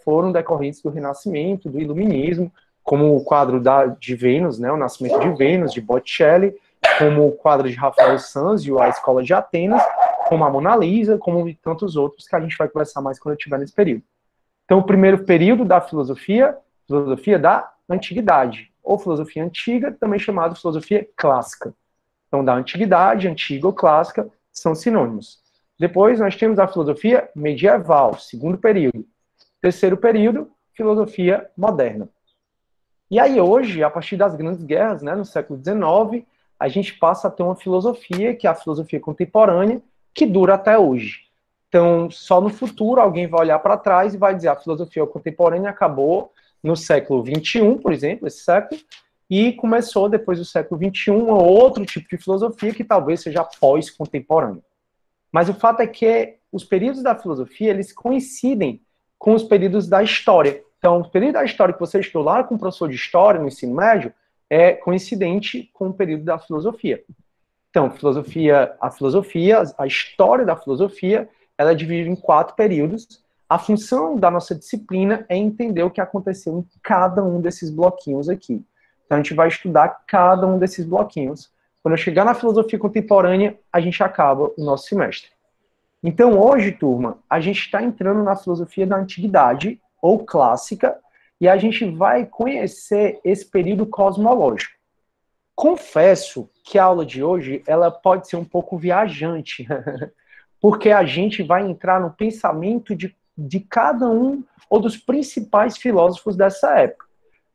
foram decorrentes do Renascimento, do Iluminismo, como o quadro de Vênus, né, o Nascimento de Vênus, de Botticelli, como o quadro de Rafael Sanzio, a Escola de Atenas, como a Mona Lisa, como tantos outros que a gente vai conversar mais quando eu estiver nesse período. Então, o primeiro período da filosofia da antiguidade, ou filosofia antiga, também chamada filosofia clássica. Então, da antiguidade, antiga ou clássica, são sinônimos. Depois, nós temos a filosofia medieval, segundo período. Terceiro período, filosofia moderna. E aí, hoje, a partir das grandes guerras, né, no século XIX, a gente passa a ter uma filosofia, que é a filosofia contemporânea, que dura até hoje. Então, só no futuro, alguém vai olhar para trás e vai dizer a filosofia contemporânea acabou no século XXI, por exemplo, esse século, e começou, depois do século XXI, outro tipo de filosofia que talvez seja pós-contemporânea. Mas o fato é que os períodos da filosofia, eles coincidem com os períodos da história. Então, o período da história que você estudou lá com o professor de história no ensino médio é coincidente com o período da filosofia. Então, a história da filosofia, ela é dividida em 4 períodos. A função da nossa disciplina é entender o que aconteceu em cada um desses bloquinhos aqui. Então, a gente vai estudar cada um desses bloquinhos. Quando eu chegar na filosofia contemporânea, a gente acaba o nosso semestre. Então, hoje, turma, a gente está entrando na filosofia da antiguidade, ou clássica, e a gente vai conhecer esse período cosmológico. Confesso que a aula de hoje ela pode ser um pouco viajante, porque a gente vai entrar no pensamento de cada um ou dos principais filósofos dessa época.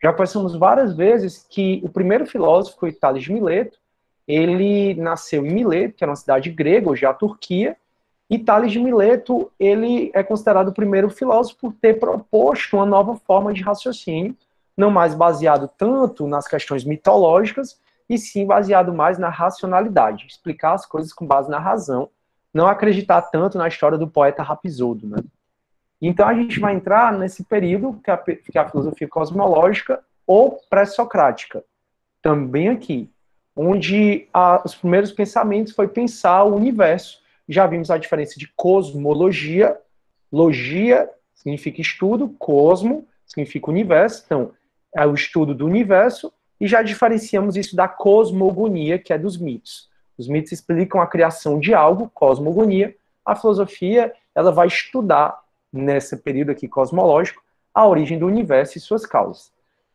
Já pensamos várias vezes que o primeiro filósofo foi Tales de Mileto. Ele nasceu em Mileto, que era uma cidade grega, hoje é a Turquia, e Tales de Mileto, ele é considerado o primeiro filósofo por ter proposto uma nova forma de raciocínio, não mais baseado tanto nas questões mitológicas, e sim baseado mais na racionalidade, explicar as coisas com base na razão, não acreditar tanto na história do poeta Rapsódo, né? Então a gente vai entrar nesse período que é a filosofia cosmológica ou pré-socrática, também aqui, onde os primeiros pensamentos foi pensar o universo. Já vimos a diferença de cosmologia, logia significa estudo, cosmo significa universo, então é o estudo do universo, e já diferenciamos isso da cosmogonia, que é dos mitos. Os mitos explicam a criação de algo, cosmogonia. A filosofia, ela vai estudar, nesse período aqui cosmológico, a origem do universo e suas causas.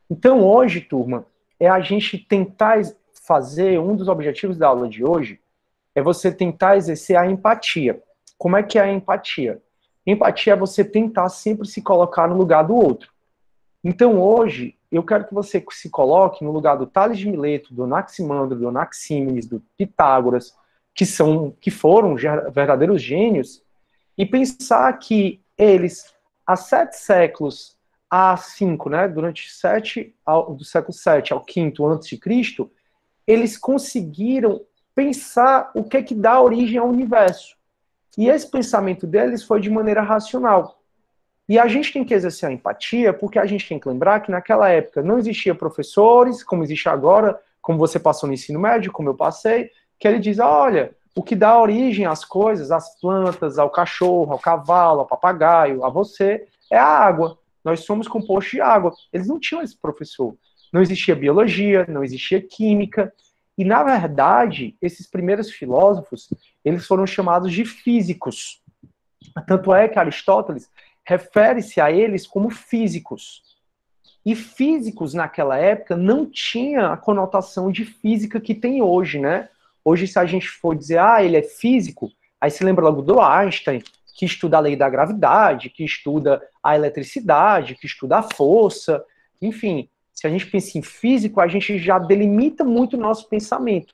Então, hoje, turma, é a gente tentar fazer, um dos objetivos da aula de hoje, é você tentar exercer a empatia. Como é que é a empatia? Empatia é você tentar sempre se colocar no lugar do outro. Então, hoje, eu quero que você se coloque no lugar do Tales de Mileto, do Anaximandro, do Anaxímenes, do Pitágoras, que foram verdadeiros gênios, e pensar que eles, há 7 séculos, há 5, né, durante do século 7 ao 5 a.C., eles conseguiram pensar o que é que dá origem ao universo. E esse pensamento deles foi de maneira racional. E a gente tem que exercer a empatia, porque a gente tem que lembrar que naquela época não existia professores, como existe agora, como você passou no ensino médio, como eu passei, que ele diz, olha, o que dá origem às coisas, às plantas, ao cachorro, ao cavalo, ao papagaio, a você, é a água. Nós somos compostos de água. Eles não tinham esse professor. Não existia biologia, não existia química. E, na verdade, esses primeiros filósofos, eles foram chamados de físicos. Tanto é que Aristóteles refere-se a eles como físicos. E físicos, naquela época, não tinha a conotação de física que tem hoje, né? Hoje, se a gente for dizer, ele é físico, aí se lembra logo do Einstein, que estuda a lei da gravidade, que estuda a eletricidade, que estuda a força, enfim, se a gente pensa em físico, a gente já delimita muito o nosso pensamento.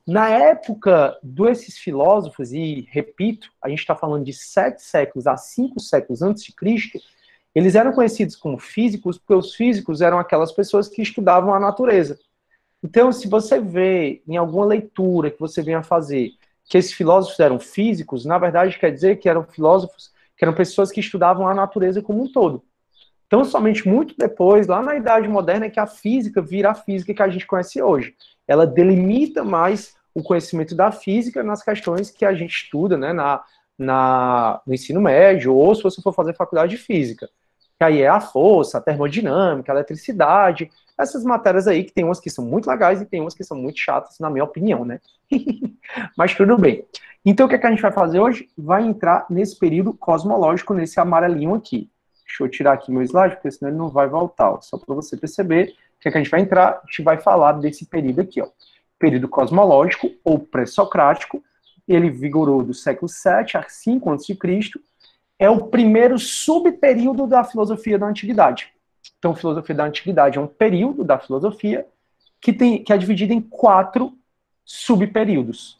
Na época desses filósofos, e repito, a gente está falando de 7 séculos a 5 séculos antes de Cristo, eles eram conhecidos como físicos, porque os físicos eram aquelas pessoas que estudavam a natureza. Então, se você vê em alguma leitura que você venha fazer que esses filósofos eram físicos, na verdade quer dizer que eram filósofos, que eram pessoas que estudavam a natureza como um todo. Então, somente muito depois, lá na Idade Moderna, é que a física vira a física que a gente conhece hoje. Ela delimita mais o conhecimento da física nas questões que a gente estuda, né, no ensino médio, ou se você for fazer faculdade de física. Que aí é a força, a termodinâmica, a eletricidade, essas matérias aí, que tem umas que são muito legais e tem umas que são muito chatas, na minha opinião, né? Mas tudo bem. Então, o que é que a gente vai fazer hoje? Vai entrar nesse período cosmológico, nesse amarelinho aqui. Deixa eu tirar aqui meu slide, porque senão ele não vai voltar. Ó. Só para você perceber o que é que a gente vai entrar, a gente vai falar desse período aqui, ó. Período cosmológico, ou pré-socrático. Ele vigorou do século 7 a 5 a.C., é o primeiro subperíodo da filosofia da antiguidade. Então, a filosofia da antiguidade é um período da filosofia que é dividido em 4 subperíodos.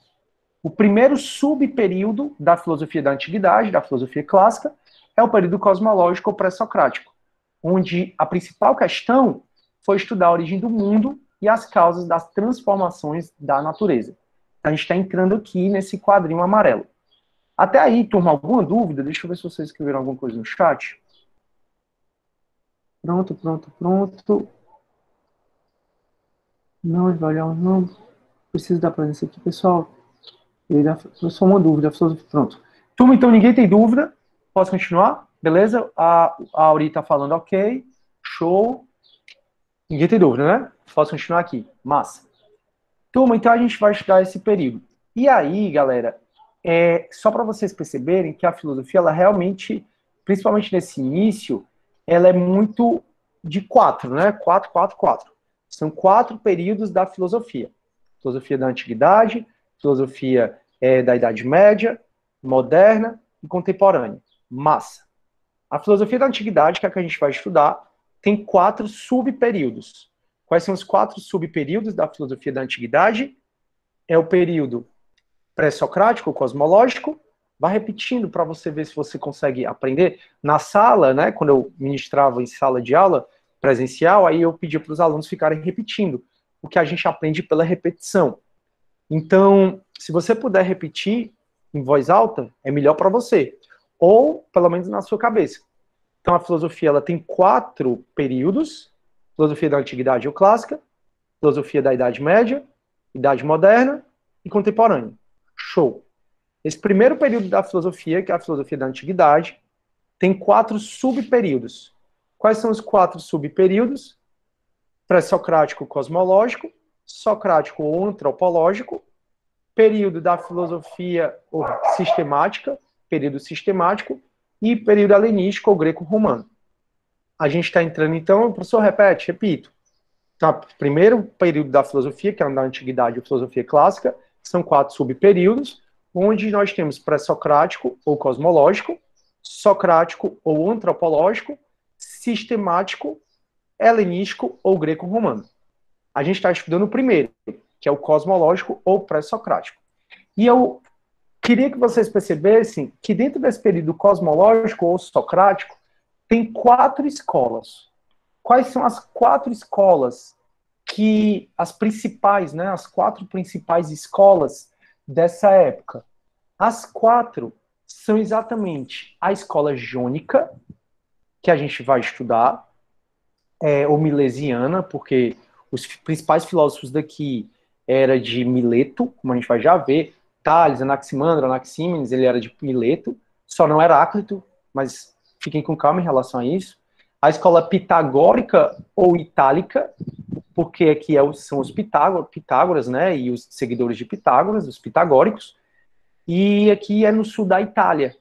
O primeiro subperíodo da filosofia da antiguidade, da filosofia clássica, é o período cosmológico ou pré-socrático, onde a principal questão foi estudar a origem do mundo e as causas das transformações da natureza. A gente está entrando aqui nesse quadrinho amarelo. Até aí, turma, alguma dúvida? Deixa eu ver se vocês escreveram alguma coisa no chat. Pronto. Não, Edvalhão, não. Preciso da presença aqui, pessoal. Só uma dúvida. Pronto. Turma, então ninguém tem dúvida. Posso continuar? Beleza? A Auri está falando ok. Show. Ninguém tem dúvida, né? Posso continuar aqui. Massa. Turma, então a gente vai estudar esse período. E aí, galera, só para vocês perceberem que a filosofia, ela realmente, principalmente nesse início, ela é muito de 4, né? 4, 4, 4. São 4 períodos da filosofia. Filosofia da Antiguidade, filosofia da Idade Média, moderna e contemporânea. Massa. A filosofia da Antiguidade, que é a que a gente vai estudar, tem 4 subperíodos. Quais são os 4 subperíodos da filosofia da Antiguidade? É o período pré-socrático, cosmológico. Vai repetindo para você ver se você consegue aprender. Na sala, né, quando eu ministrava em sala de aula presencial, aí eu pedia para os alunos ficarem repetindo, porque a gente aprende pela repetição. Então, se você puder repetir em voz alta, é melhor para você, ou pelo menos na sua cabeça. Então, a filosofia ela tem 4 períodos: filosofia da Antiguidade ou Clássica, filosofia da Idade Média, Idade Moderna e Contemporânea. Show! Esse primeiro período da filosofia, que é a filosofia da Antiguidade, tem 4 subperíodos. Quais são os 4 subperíodos? Pré-socrático cosmológico, socrático ou antropológico, período da filosofia sistemática, período sistemático, e período helenístico ou greco-romano. A gente está entrando, então, professor, repito. Tá, primeiro período da filosofia, que é da Antiguidade ou filosofia clássica, são 4 subperíodos, onde nós temos pré-socrático ou cosmológico, socrático ou antropológico, sistemático, helenístico ou greco-romano. A gente está estudando o primeiro, que é o cosmológico ou pré-socrático. E eu queria que vocês percebessem que dentro desse período cosmológico ou socrático, tem 4 escolas. Quais são as 4 escolas que, as principais, né, as 4 principais escolas dessa época? As 4 são exatamente a escola jônica, que a gente vai estudar, ou milesiana, porque os principais filósofos daqui era de Mileto, como a gente vai já ver. Tales, Anaximandro, Anaxímenes, ele era de Mileto, só não Heráclito, mas fiquem com calma em relação a isso. A escola pitagórica ou itálica, porque aqui são os Pitágoras, né, e os seguidores de Pitágoras, os pitagóricos, e aqui é no sul da Itália.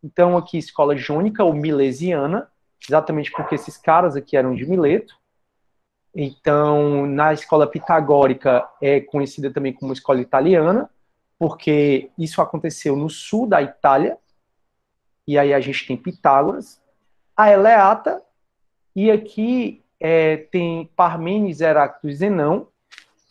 Então aqui escola jônica ou milesiana, exatamente porque esses caras aqui eram de Mileto. Então, na escola pitagórica é conhecida também como escola italiana, porque isso aconteceu no sul da Itália, e aí a gente tem Pitágoras. A Eleata, e aqui tem Parmênides, Heráclito e Zenão.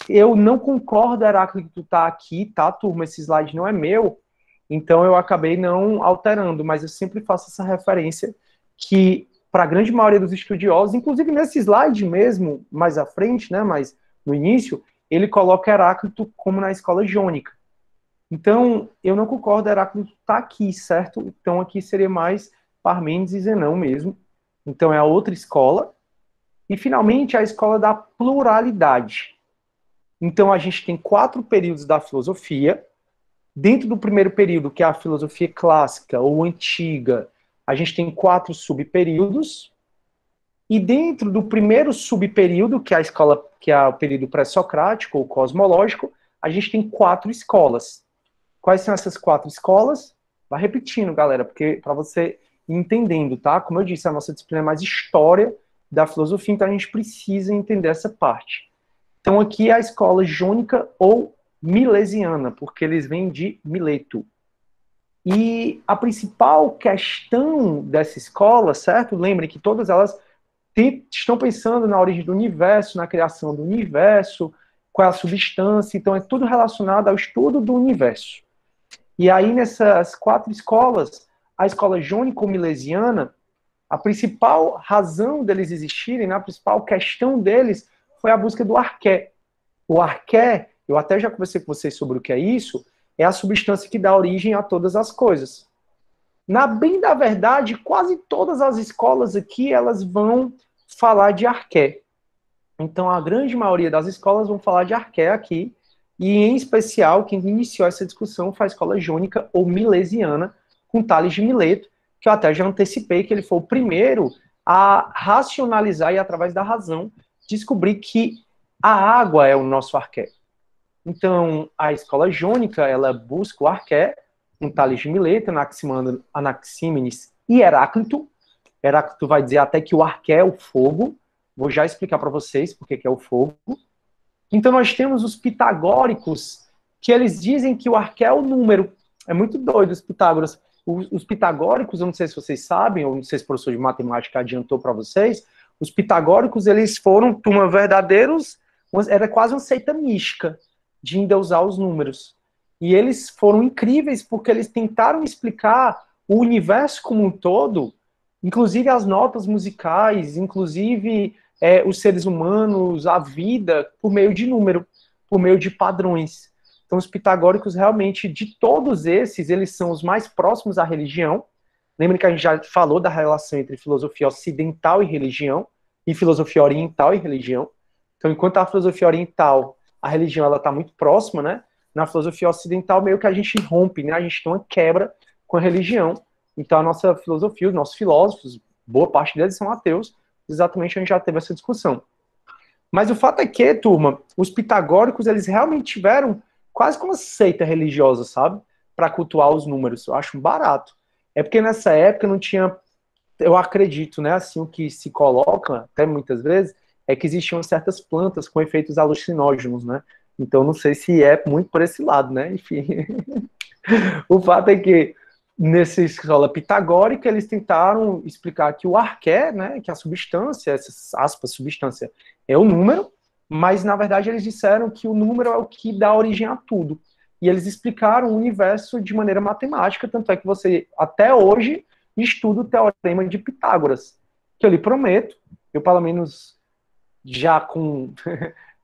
Eu não concordo, Heráclito tá aqui, tá, turma? Esse slide não é meu, então eu acabei não alterando, mas eu sempre faço essa referência que, para a grande maioria dos estudiosos, inclusive nesse slide mesmo, mais à frente, né, mas no início, ele coloca Heráclito como na escola jônica. Então, eu não concordo, Heráclito está aqui, certo? Então, aqui seria mais Parmênides e Zenão mesmo. Então, é a outra escola. E, finalmente, a escola da pluralidade. Então, a gente tem 4 períodos da filosofia. Dentro do primeiro período, que é a filosofia clássica ou antiga, a gente tem 4 subperíodos. E dentro do primeiro subperíodo, que é a escola, que é o período pré-socrático ou cosmológico, a gente tem 4 escolas. Quais são essas 4 escolas? Vai repetindo, galera, porque para você ir entendendo, tá? Como eu disse, a nossa disciplina é mais história da filosofia, então a gente precisa entender essa parte. Então aqui é a escola jônica ou milesiana, porque eles vêm de Mileto. E a principal questão dessa escola, certo? Lembrem que todas elas estão pensando na origem do universo, na criação do universo, qual é a substância, então é tudo relacionado ao estudo do universo. E aí, nessas 4 escolas, a escola jônico-milesiana, a principal razão deles existirem, né, a principal questão deles foi a busca do arqué. O arqué, eu até já conversei com vocês sobre o que é isso, é a substância que dá origem a todas as coisas. Na bem da verdade, quase todas as escolas aqui, elas vão falar de arqué. Então, a grande maioria das escolas vão falar de arqué aqui, e em especial, quem iniciou essa discussão foi a escola jônica ou milesiana, com Tales de Mileto, que eu até já antecipei que ele foi o primeiro a racionalizar e, através da razão, descobrir que a água é o nosso arqué. Então, a escola jônica, ela busca o arqué, com Tales de Mileto, Anaximandro, Anaxímenes e Heráclito. Heráclito vai dizer até que o arqué é o fogo. Vou já explicar para vocês por que é o fogo. Então nós temos os pitagóricos, que eles dizem que o arqué é o número. É muito doido os Pitágoras. Os pitagóricos, eu não sei se vocês sabem, ou não sei se o professor de matemática adiantou para vocês, os pitagóricos, eles foram turma verdadeiros, era quase uma seita mística de endeusar os números. E eles foram incríveis porque eles tentaram explicar o universo como um todo, inclusive as notas musicais, inclusive os seres humanos, a vida, por meio de número, por meio de padrões. Então, os pitagóricos, realmente, de todos esses, eles são os mais próximos à religião. Lembra que a gente já falou da relação entre filosofia ocidental e religião, e filosofia oriental e religião. Então, enquanto a filosofia oriental, a religião, ela está muito próxima, né? Na filosofia ocidental, meio que a gente rompe, né? A gente tem uma quebra com a religião. Então, a nossa filosofia, os nossos filósofos, boa parte deles são ateus, exatamente a gente já teve essa discussão. Mas o fato é que, turma, os pitagóricos, eles realmente tiveram quase como uma seita religiosa, sabe? Para cultuar os números. Eu acho barato. É porque nessa época não tinha, eu acredito, né, assim, o que se coloca, até muitas vezes, é que existiam certas plantas com efeitos alucinógenos, né? Então não sei se é muito por esse lado, né? Enfim. O fato é que nessa escola pitagórica eles tentaram explicar que o arqué, né, que a substância, essas aspas, substância, é o número, mas na verdade eles disseram que o número é o que dá origem a tudo. E eles explicaram o universo de maneira matemática, tanto é que você, até hoje, estuda o teorema de Pitágoras, que eu lhe prometo, eu pelo menos já com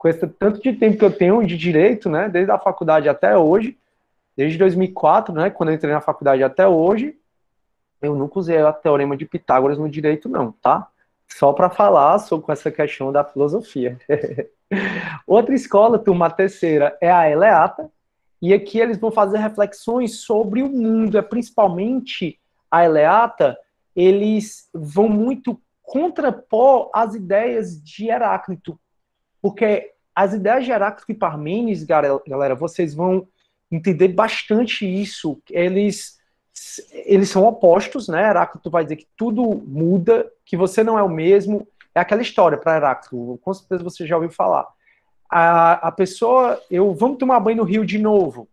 esse tanto de tempo que eu tenho de direito, né, desde a faculdade até hoje, desde 2004, né, quando eu entrei na faculdade até hoje, eu nunca usei o teorema de Pitágoras no direito não, tá? Só para falar sobre essa questão da filosofia. Outra escola, turma, a terceira, é a Eleata, e aqui eles vão fazer reflexões sobre o mundo, principalmente a Eleata, eles vão muito contrapor as ideias de Heráclito, porque as ideias de Heráclito e Parmênides, galera, vocês vão entender bastante isso. Eles são opostos, né? Heráclito vai dizer que tudo muda, que você não é o mesmo. É aquela história para Heráclito, com certeza você já ouviu falar. A pessoa, vamos tomar banho no rio de novo.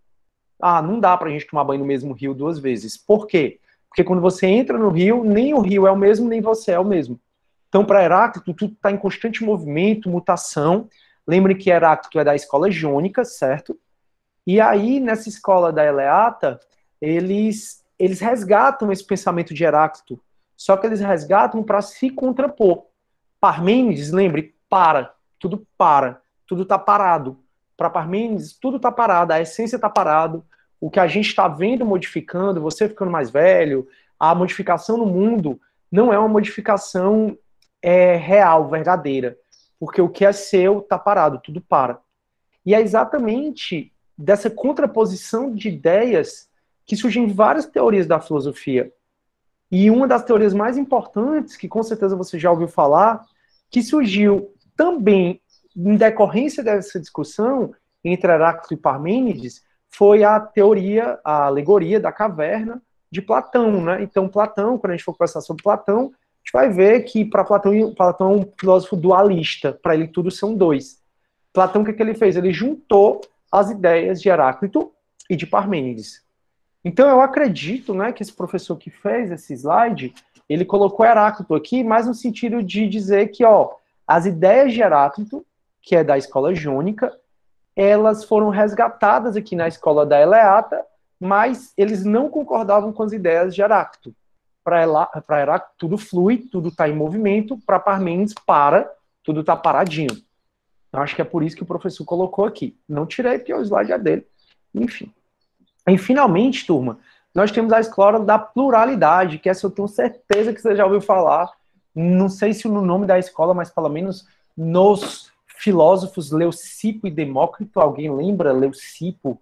Ah, não dá pra gente tomar banho no mesmo rio duas vezes. Por quê? Porque quando você entra no rio, nem o rio é o mesmo, nem você é o mesmo. Então, para Heráclito, tudo está em constante movimento, mutação. Lembre que Heráclito é da escola jônica, certo? E aí, nessa escola da Eleata, eles resgatam esse pensamento de Heráclito, só que eles resgatam para se contrapor. Parmênides, lembre, tudo está parado. Para Parmênides, tudo está parado, a essência está parado, o que a gente está vendo modificando, você ficando mais velho, a modificação no mundo não é uma modificação real, verdadeira, porque o que é seu está parado, tudo para. E é exatamente dessa contraposição de ideias que surgem várias teorias da filosofia. E uma das teorias mais importantes, que com certeza você já ouviu falar, que surgiu também em decorrência dessa discussão entre Heráclito e Parmênides, foi a teoria, a alegoria da caverna de Platão, né? Então, Platão, quando a gente for conversar sobre Platão, a gente vai ver que para Platão é um filósofo dualista, para ele tudo são dois. Platão, o que ele fez? Ele juntou as ideias de Heráclito e de Parmênides. Então, eu acredito, né, que esse professor que fez esse slide, ele colocou Heráclito aqui, mais no sentido de dizer que, as ideias de Heráclito, que é da escola jônica, elas foram resgatadas aqui na escola da Eleata, mas eles não concordavam com as ideias de Heráclito. Para Heráclito, tudo flui, tudo está em movimento, para Parmênides, tudo está paradinho. Eu acho que é por isso que o professor colocou aqui. Não tirei, porque o slide é dele. Enfim. E, finalmente, turma, nós temos a escola da pluralidade, que essa eu tenho certeza que você já ouviu falar. Não sei se no nome da escola, mas pelo menos nos filósofos Leucipo e Demócrito. Alguém lembra Leucipo?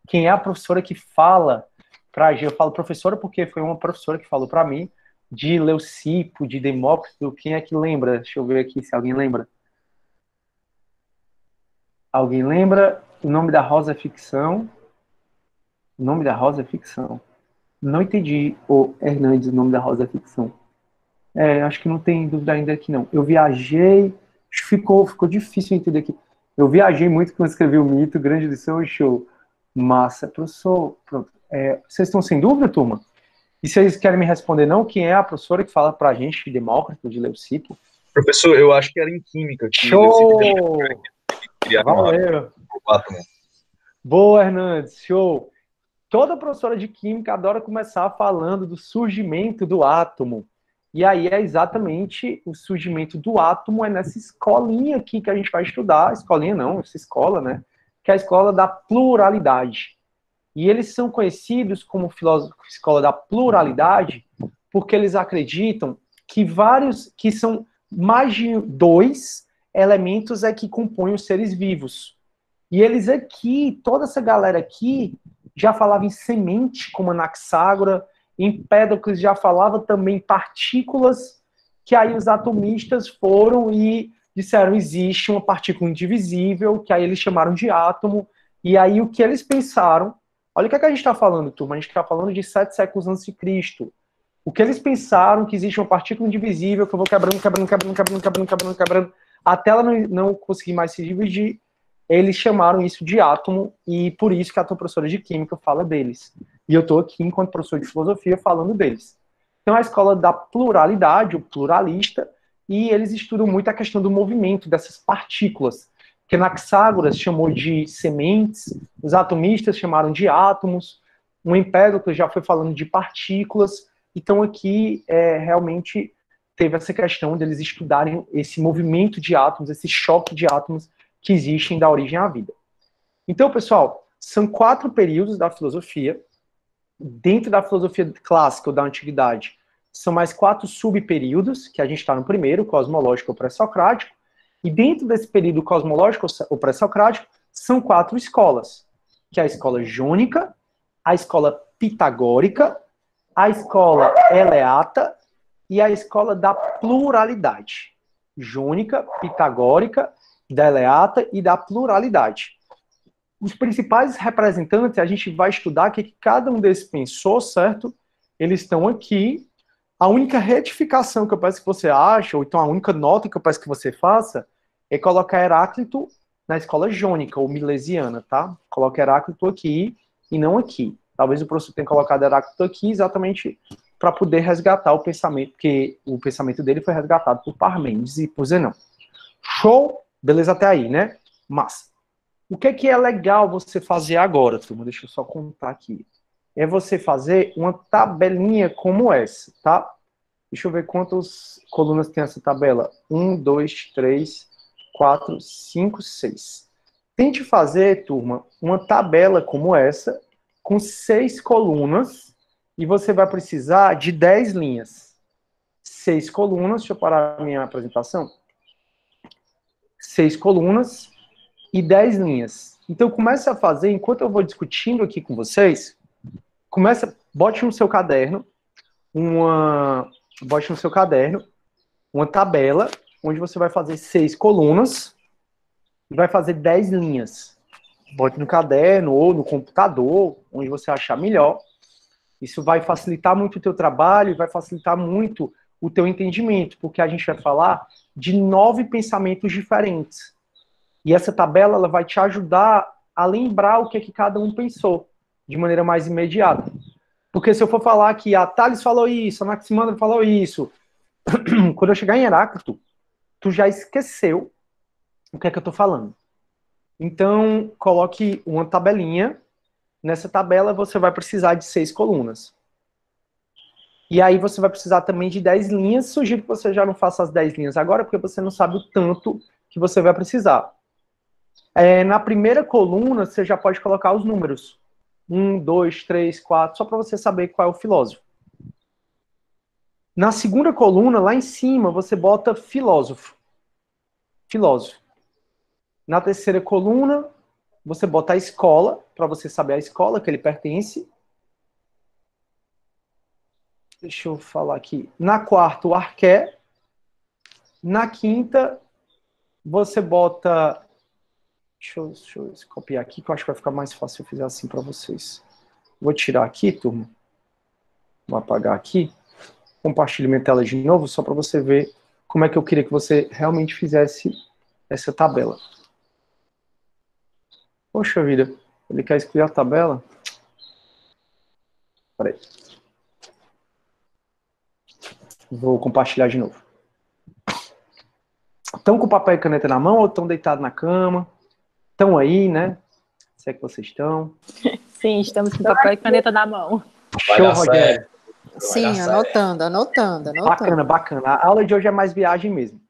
Quem é a professora que fala pra gente? Eu falo professora porque foi uma professora que falou para mim de Leucipo, de Demócrito. Quem é que lembra? Deixa eu ver aqui se alguém lembra. Alguém lembra? O nome da Rosa é ficção. O nome da Rosa é ficção. Não entendi, Hernandes, o nome da Rosa é ficção. Acho que não tem dúvida ainda aqui, não. Eu viajei, ficou difícil entender aqui. Eu viajei muito quando escrevi o Mito, grande lição e show. Massa. Professor, pronto. Vocês estão sem dúvida, turma? E se vocês querem me responder, não, quem é a professora que fala pra gente, Demócrito, de Leucipo? Professor, eu acho que era em Química. Show! Valeu! Boa, Hernandes, show! Toda professora de Química adora começar falando do surgimento do átomo. E aí é exatamente o surgimento do átomo, é nessa escolinha aqui que a gente vai estudar. Escolinha não, essa escola, né? Que é a escola da pluralidade. E eles são conhecidos como escola da pluralidade porque eles acreditam que são mais de 2 elementos que compõem os seres vivos. E eles aqui, toda essa galera aqui, já falava em semente, como Anaxágora, Empédocles já falava também em partículas, que aí os atomistas foram e disseram, existe uma partícula indivisível, que aí eles chamaram de átomo, e aí o que eles pensaram, olha o que a gente está falando, turma, a gente está falando de 7 séculos antes de Cristo. O que eles pensaram que existe uma partícula indivisível, que eu vou quebrando, até ela não conseguir mais se dividir, eles chamaram isso de átomo, e por isso que a tua professora de Química fala deles. E eu estou aqui, enquanto professor de Filosofia, falando deles. Então, a escola da pluralidade, o pluralista, e eles estudam muito a questão do movimento dessas partículas, que Anaxágoras chamou de sementes, os atomistas chamaram de átomos, o Empédocles já foi falando de partículas. Então, aqui, realmente, teve essa questão deles estudarem esse movimento de átomos, esse choque de átomos que existem da origem à vida. Então, pessoal, são 4 períodos da filosofia. Dentro da filosofia clássica ou da antiguidade, são mais 4 subperíodos, que a gente está no primeiro, cosmológico ou pré-socrático, e dentro desse período cosmológico ou pré-socrático, são 4 escolas, que é a escola jônica, a escola pitagórica, a escola eleata e a escola da pluralidade. Jônica, pitagórica, da eleata e da pluralidade. Os principais representantes, a gente vai estudar o que cada um desses pensou, certo? Eles estão aqui. A única retificação que eu peço que você ache, ou então a única nota que eu peço que você faça, é colocar Heráclito na escola jônica, ou milesiana, tá? Coloca Heráclito aqui e não aqui. Talvez o professor tenha colocado Heráclito aqui exatamente para poder resgatar o pensamento, porque o pensamento dele foi resgatado por Parmênides e por Zenão. Show? Beleza até aí, né? Mas o que é legal você fazer agora, turma? Deixa eu só contar aqui. É você fazer uma tabelinha como essa, tá? Deixa eu ver quantas colunas tem essa tabela. 1, 2, 3, 4, 5, 6. Tente fazer, turma, uma tabela como essa, com 6 colunas, e você vai precisar de 10 linhas. 6 colunas, deixa eu parar a minha apresentação. 6 colunas e 10 linhas. Então, comece a fazer, enquanto eu vou discutindo aqui com vocês, bote no seu caderno uma tabela, onde você vai fazer 6 colunas e vai fazer 10 linhas. Bote no caderno ou no computador, onde você achar melhor. Isso vai facilitar muito o teu trabalho e vai facilitar muito o teu entendimento, porque a gente vai falar de 9 pensamentos diferentes. E essa tabela ela vai te ajudar a lembrar o que cada um pensou, de maneira mais imediata. Porque se eu for falar que a Thales falou isso, a Anaximandro falou isso, quando eu chegar em Heráclito, tu já esqueceu o que é que eu estou falando. Então, coloque uma tabelinha. Nessa tabela, você vai precisar de 6 colunas. E aí você vai precisar também de 10 linhas. Sugiro que você já não faça as 10 linhas agora, porque você não sabe o tanto que você vai precisar. Na primeira coluna, você já pode colocar os números. 1, 2, 3, 4, só para você saber qual é o filósofo. Na segunda coluna, lá em cima, você bota filósofo. Filósofo. Na terceira coluna, você bota a escola, para você saber a escola que ele pertence. Deixa eu falar aqui. Na quarta, o arqué. Na quinta, você bota... Deixa eu copiar aqui, que eu acho que vai ficar mais fácil se eu fizer assim para vocês. Vou tirar aqui, turma. Vou apagar aqui. compartilho minha tela de novo, só para você ver como é que eu queria que você realmente fizesse essa tabela. Poxa vida, ele quer excluir a tabela? Peraí. Vou compartilhar de novo. Estão com papel e caneta na mão ou estão deitados na cama? Estão aí, né? Se é que vocês estão. Sim, estamos com papel e caneta na mão. Show, Rogério. Sim, anotando. Bacana. A aula de hoje é mais viagem mesmo.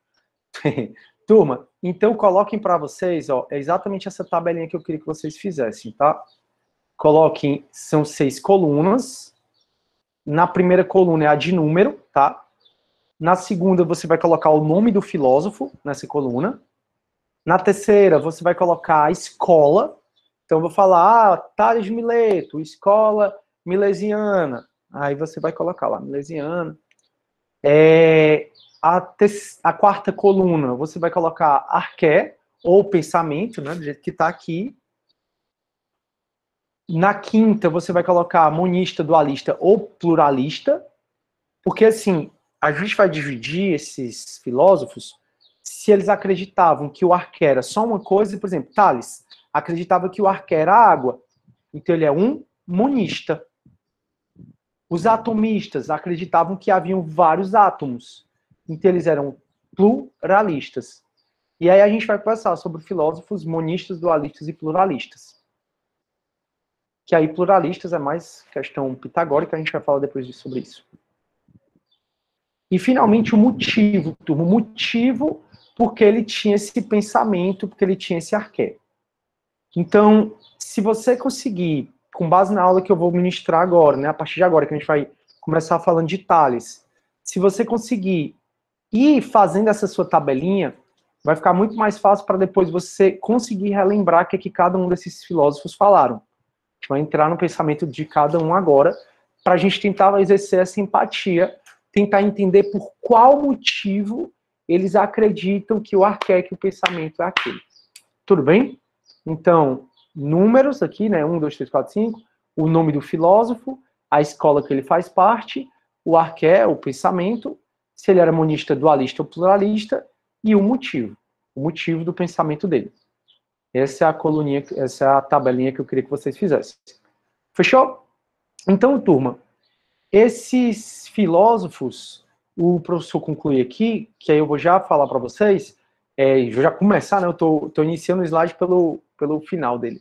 Turma, então coloquem para vocês, ó, é exatamente essa tabelinha que eu queria que vocês fizessem, tá? Coloquem, são 6 colunas. Na primeira coluna é a de número, tá? Na segunda, você vai colocar o nome do filósofo nessa coluna. Na terceira, você vai colocar a escola. Então, eu vou falar, Tales de Mileto, escola milesiana. Aí você vai colocar lá, milesiana. A quarta coluna, você vai colocar arqué, ou pensamento, né, do jeito que está aqui. Na quinta, você vai colocar monista, dualista ou pluralista. Porque, assim, a gente vai dividir esses filósofos se eles acreditavam que o arqué era só uma coisa. Por exemplo, Tales acreditava que o arqué era água. Então, ele é um monista. Os atomistas acreditavam que haviam vários átomos. Então, eles eram pluralistas. E aí a gente vai conversar sobre filósofos monistas, dualistas e pluralistas. Que aí pluralistas é mais questão pitagórica, a gente vai falar depois sobre isso. E, finalmente, o motivo, turma. O motivo porque ele tinha esse pensamento, porque ele tinha esse arqué. Então, se você conseguir, com base na aula que eu vou ministrar agora, né, a partir de agora, que a gente vai começar falando de Tales, se você conseguir ir fazendo essa sua tabelinha, vai ficar muito mais fácil para depois você conseguir relembrar o que cada um desses filósofos falaram. A gente vai entrar no pensamento de cada um agora, para a gente tentar exercer essa empatia, tentar entender por qual motivo eles acreditam que o arqué, que o pensamento é aquele. Tudo bem? Então, números aqui, né? 1, 2, 3, 4, 5. O nome do filósofo, a escola que ele faz parte, o arqué, o pensamento, se ele era monista, dualista ou pluralista, e o motivo do pensamento dele. Essa é a coluninha, essa é a tabelinha que eu queria que vocês fizessem. Fechou? Então, turma, esses filósofos, o professor conclui aqui, que aí eu vou já falar para vocês, vou já começar, né? Eu tô iniciando o slide pelo final dele.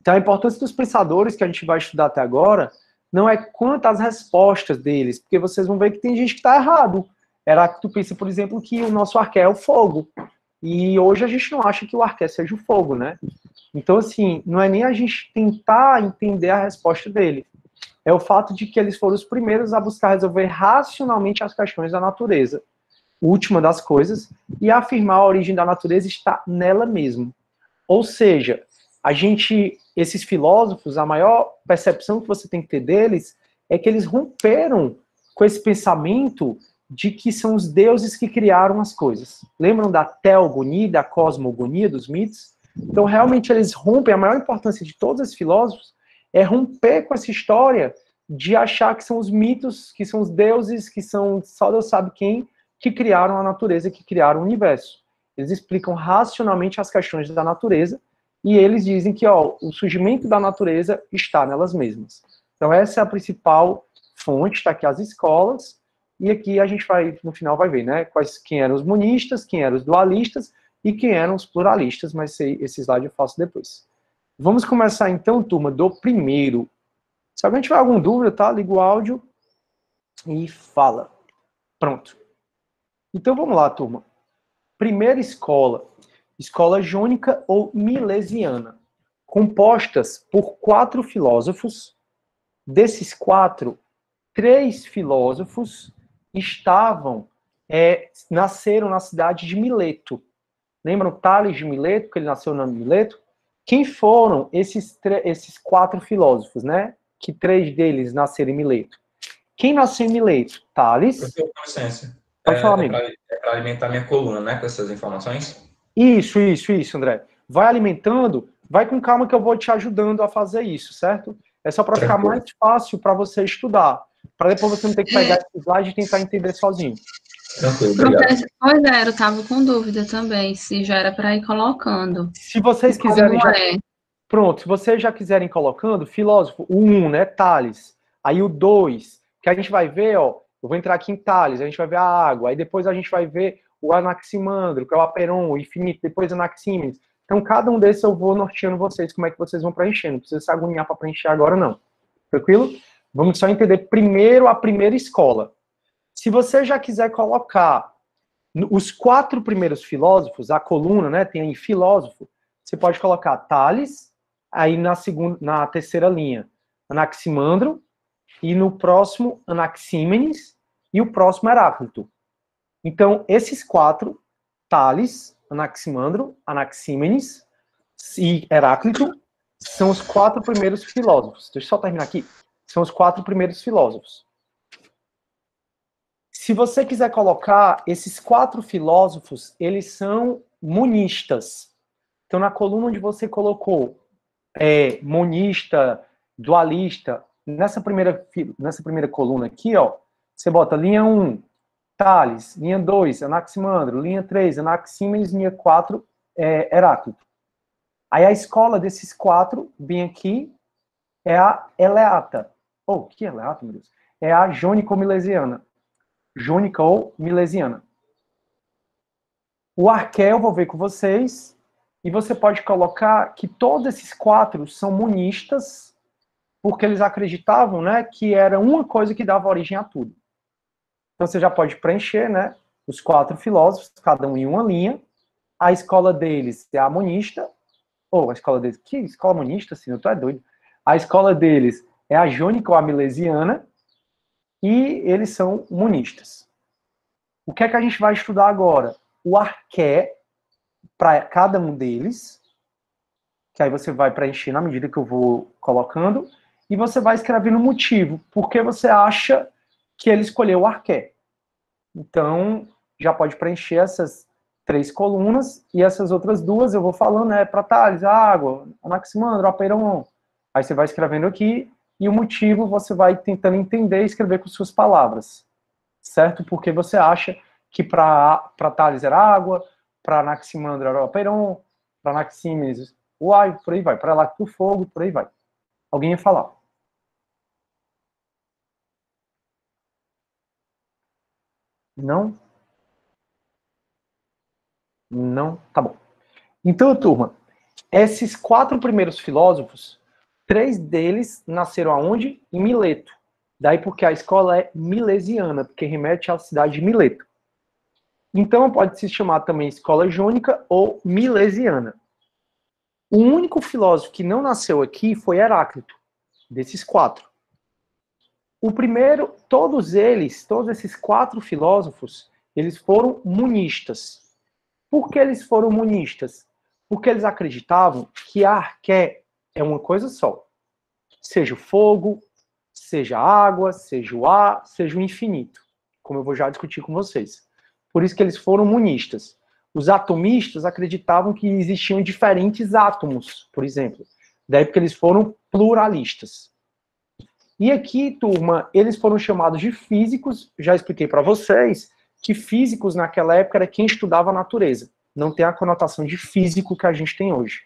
Então, a importância dos pensadores que a gente vai estudar até agora não é quanto às respostas deles, porque vocês vão ver que tem gente que está errado. Era que tu pensa, por exemplo, que o nosso arqué é o fogo. E hoje a gente não acha que o arqué seja o fogo, né? Então, assim, não é nem a gente tentar entender a resposta dele. É o fato de que eles foram os primeiros a buscar resolver racionalmente as questões da natureza, última das coisas, e afirmar a origem da natureza está nela mesmo. Ou seja, esses filósofos, a maior percepção que você tem que ter deles é que eles romperam com esse pensamento de que são os deuses que criaram as coisas. Lembram da teogonia, da cosmogonia dos mitos? Então, realmente, eles rompem. A maior importância de todos esses filósofos é romper com essa história de achar que são os mitos, que são os deuses, que são só Deus sabe quem, que criaram a natureza, que criaram o universo. Eles explicam racionalmente as questões da natureza e eles dizem que o surgimento da natureza está nelas mesmas. Então, essa é a principal fonte, está aqui as escolas, e aqui a gente vai, no final, vai ver, né, quem eram os monistas, quem eram os dualistas e quem eram os pluralistas, mas esse slide eu faço depois. Vamos começar, então, turma, do primeiro. Se alguém tiver alguma dúvida, tá? Liga o áudio e fala. Pronto. Então, vamos lá, turma. Primeira escola. Escola jônica ou milesiana. Compostas por 4 filósofos. Desses 4, 3 filósofos nasceram na cidade de Mileto. Lembram Tales de Mileto, que ele nasceu na Mileto? Quem foram esses 4 filósofos, né? Que 3 deles nasceram em Mileto. Quem nasceu em Mileto? Tales. Professor, com licença. Pode falar, amigo. Para alimentar minha coluna, né? Com essas informações? Isso, André. Vai alimentando, vai com calma que eu vou te ajudando a fazer isso, certo? É só para ficar mais fácil para você estudar. para depois você não ter que pegar esse slide e tentar entender sozinho. Tranquilo, obrigado. Professor, pois é, eu estava com dúvida também, se já era para ir colocando. Se vocês Como quiserem já... é? Pronto, se vocês já quiserem ir colocando, filósofo, o 1, né, Tales. Aí o 2, que a gente vai ver, ó, eu vou entrar aqui em Tales, a gente vai ver a água, aí depois a gente vai ver o Anaximandro, que é o Aperon, o infinito, depois o Anaxímenes. Então, cada um desses eu vou norteando vocês, como é que vocês vão preenchendo. Não precisa se agoniar para preencher agora, não. Tranquilo? Vamos só entender primeiro a primeira escola. Se você já quiser colocar os 4 primeiros filósofos, a coluna, né, tem aí filósofo, você pode colocar Tales, aí na terceira linha, Anaximandro, e no próximo, Anaxímenes, e o próximo, Heráclito. Então, esses 4, Tales, Anaximandro, Anaxímenes e Heráclito, são os 4 primeiros filósofos. Deixa eu só terminar aqui. São os 4 primeiros filósofos. Se você quiser colocar esses 4 filósofos, eles são monistas. Então, na coluna onde você colocou monista, dualista, nessa primeira coluna aqui, ó, você bota linha 1, Tales, linha 2, Anaximandro, linha 3, Anaxímenes, linha 4, Heráclito. Aí a escola desses 4, bem aqui, é a Eleata. Que Eleata, meu Deus? É a jônico-milesiana. Jônica ou milesiana. O arqué eu vou ver com vocês, e você pode colocar que todos esses 4 são monistas, porque eles acreditavam, né, que era uma coisa que dava origem a tudo. Então você já pode preencher, né, os 4 filósofos, cada um em uma linha. A escola deles é a monista, a escola deles, que escola monista, assim, eu tô doido. A escola deles é a jônica ou a milesiana, e eles são monistas. O que é que a gente vai estudar agora? O arqué para cada um deles, que aí você vai preencher na medida que eu vou colocando, e você vai escrevendo o motivo, por que você acha que ele escolheu o arqué. Então, já pode preencher essas 3 colunas, e essas outras 2 eu vou falando, para Tales, água, Anaximandro, Aperon. Aí você vai escrevendo aqui, e o motivo você vai tentando entender e escrever com suas palavras, certo? Porque você acha que para Tales era água, para Anaximandro era o Aperon, para Anaxímenes o ar, por aí vai, para lá o fogo, por aí vai. Alguém ia falar? Não? Não? Tá bom. Então, turma, esses 4 primeiros filósofos, 3 deles nasceram aonde? Em Mileto. Daí porque a escola é milesiana, porque remete à cidade de Mileto. Então, pode se chamar também escola jônica ou milesiana. O único filósofo que não nasceu aqui foi Heráclito, desses 4. O primeiro, todos esses 4 filósofos, eles foram monistas. Por que eles foram monistas? Porque eles acreditavam que a arqué é uma coisa só. Seja o fogo, seja a água, seja o ar, seja o infinito. Como eu vou já discutir com vocês. Por isso que eles foram monistas. Os atomistas acreditavam que existiam diferentes átomos, por exemplo. Daí porque eles foram pluralistas. E aqui, turma, eles foram chamados de físicos. Já expliquei para vocês que físicos naquela época era quem estudava a natureza. Não tem a conotação de físico que a gente tem hoje.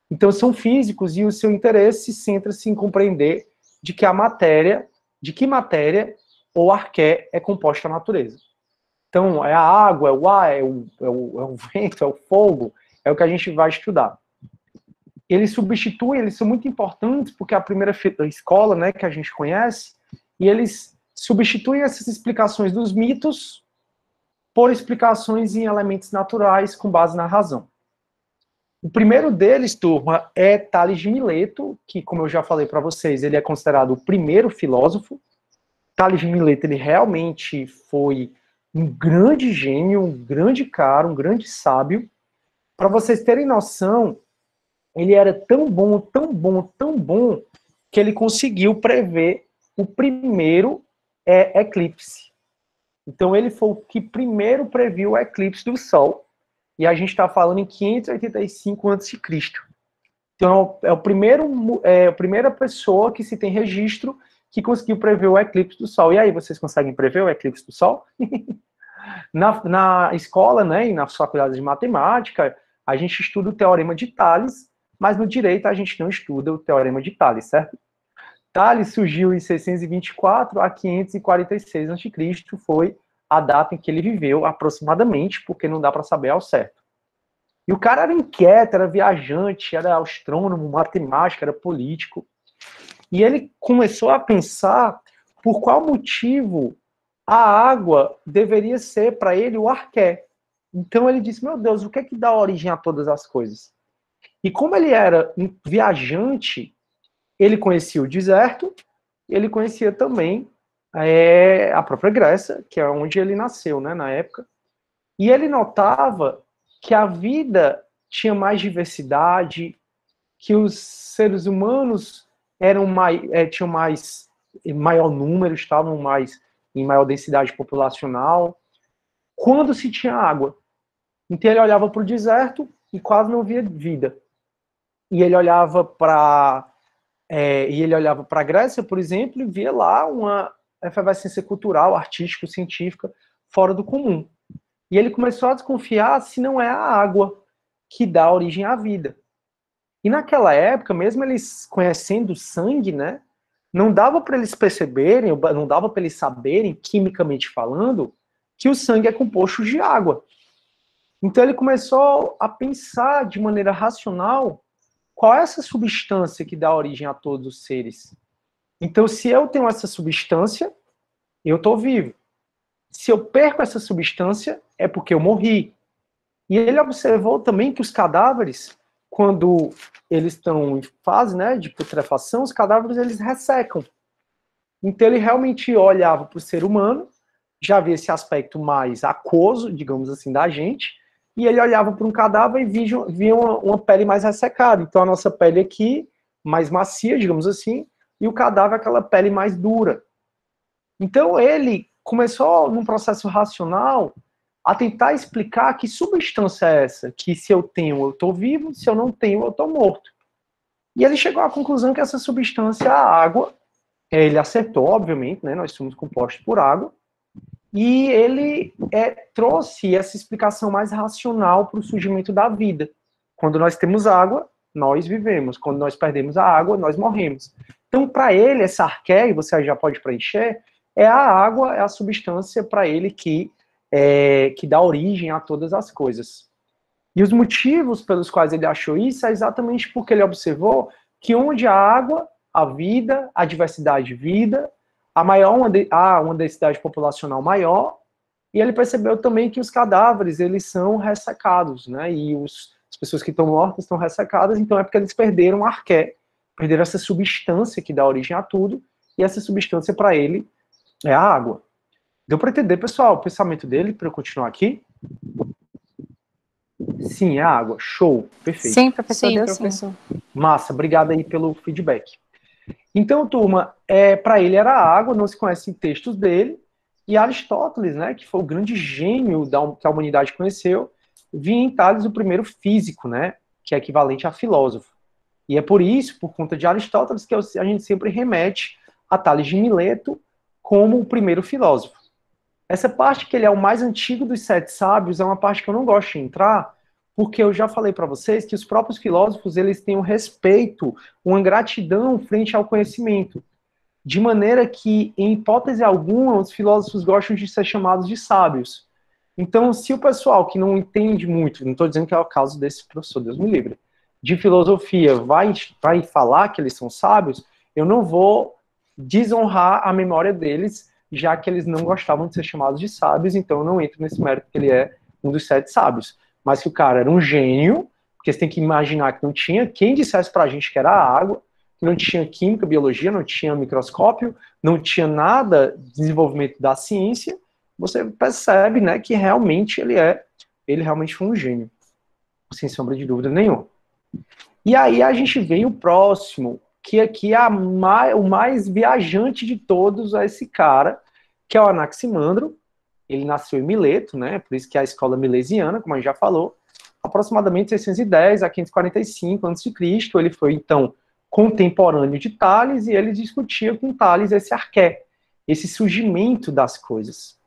Então são físicos e o seu interesse centra-se em compreender de que matéria ou arqué é composta a natureza. Então é a água, é o ar, é o vento, é o fogo, é o que a gente vai estudar. Eles são muito importantes porque a primeira escola, né, que a gente conhece, e eles substituem essas explicações dos mitos por explicações em elementos naturais com base na razão. O primeiro deles, turma, é Tales de Mileto, que, como eu já falei para vocês, ele é considerado o primeiro filósofo. Tales de Mileto, ele realmente foi um grande gênio, um grande cara, um grande sábio. Para vocês terem noção, ele era tão bom, que ele conseguiu prever o primeiro eclipse. Então ele foi o que primeiro previu o eclipse do Sol, e a gente está falando em 585 a.C. Então é a primeira pessoa que se tem registro que conseguiu prever o eclipse do Sol. E aí, vocês conseguem prever o eclipse do Sol? Na escola, né, e nas faculdades de matemática, a gente estuda o Teorema de Tales, mas no direito a gente não estuda o Teorema de Tales, certo? Tales surgiu em 624 a 546 a.C., foi a data em que ele viveu, aproximadamente, porque não dá para saber ao certo. E o cara era inquieto, era viajante, era astrônomo, matemático, era político. E ele começou a pensar por qual motivo a água deveria ser para ele o arqué. Então ele disse, meu Deus, o que é que dá origem a todas as coisas? E como ele era um viajante, ele conhecia o deserto, ele conhecia também a própria Grécia, que é onde ele nasceu, né, na época. E ele notava que a vida tinha mais diversidade, que os seres humanos tinham maior número, estavam em maior densidade populacional, quando se tinha água. Então ele olhava para o deserto e quase não via vida. E ele olhava para a Grécia, por exemplo, e via lá uma efervescência cultural, artístico-científica fora do comum. E ele começou a desconfiar se não é a água que dá origem à vida. E naquela época, mesmo eles conhecendo o sangue, né, não dava para eles perceberem, não dava para eles saberem, quimicamente falando, que o sangue é composto de água. Então ele começou a pensar de maneira racional qual é essa substância que dá origem a todos os seres. Então, se eu tenho essa substância, eu estou vivo. Se eu perco essa substância, é porque eu morri. E ele observou também que os cadáveres, quando eles estão em fase, né, de putrefação, os cadáveres eles ressecam. Então ele realmente olhava para o ser humano, já via esse aspecto mais aquoso, digamos assim, da gente, e ele olhava para um cadáver e via uma pele mais ressecada. Então a nossa pele aqui, mais macia, digamos assim, e o cadáver aquela pele mais dura. Então ele começou, num processo racional, a tentar explicar que substância é essa, que se eu tenho, eu estou vivo, se eu não tenho, eu estou morto. E ele chegou à conclusão que essa substância é a água. Ele acertou, obviamente, né, nós somos compostos por água, e ele trouxe essa explicação mais racional para o surgimento da vida. Quando nós temos água, nós vivemos. Quando nós perdemos a água, nós morremos. Então, para ele, essa arqué, e você já pode preencher, é a água, é a substância para ele que dá origem a todas as coisas. E os motivos pelos quais ele achou isso é exatamente porque ele observou que onde há água, há vida, há diversidade de vida, há uma densidade populacional maior, e ele percebeu também que os cadáveres, eles são ressecados, né, e as pessoas que estão mortas estão ressecadas, então é porque eles perderam a arqué, perderam essa substância que dá origem a tudo, e essa substância para ele é a água. Deu para entender, pessoal, o pensamento dele, para eu continuar aqui? Sim, é a água. Show. Perfeito. Sim, professor, Sim, deu professor. sim. Massa, obrigado aí pelo feedback. Então, turma, para ele era a água, não se conhecem textos dele, e Aristóteles, né, que foi o grande gênio que a humanidade conheceu, via em Tales o primeiro físico, né, que é equivalente a filósofo. E é por isso, por conta de Aristóteles, que a gente sempre remete a Tales de Mileto como o primeiro filósofo. Essa parte que ele é o mais antigo dos 7 sábios é uma parte que eu não gosto de entrar, porque eu já falei para vocês que os próprios filósofos eles têm um respeito, uma gratidão frente ao conhecimento, de maneira que, em hipótese alguma, os filósofos gostam de ser chamados de sábios. Então, se o pessoal que não entende muito, não estou dizendo que é o caso desse professor, Deus me livre, de filosofia vai falar que eles são sábios, eu não vou desonrar a memória deles, já que eles não gostavam de ser chamados de sábios, então eu não entro nesse mérito que ele é um dos 7 sábios. Mas que o cara era um gênio, porque você tem que imaginar que não tinha quem dissesse pra gente que era água, que não tinha química, biologia, não tinha microscópio, não tinha nada de desenvolvimento da ciência, você percebe, né, que realmente ele realmente foi um gênio, sem sombra de dúvida nenhuma. E aí a gente vem o próximo, que aqui é o mais viajante de todos, é esse cara, que é o Anaximandro. Ele nasceu em Mileto, né, por isso que é a escola milesiana, como a gente já falou, aproximadamente 610 a 545 a.C. Ele foi, então, contemporâneo de Tales, e ele discutia com Tales esse arqué, esse surgimento das coisas.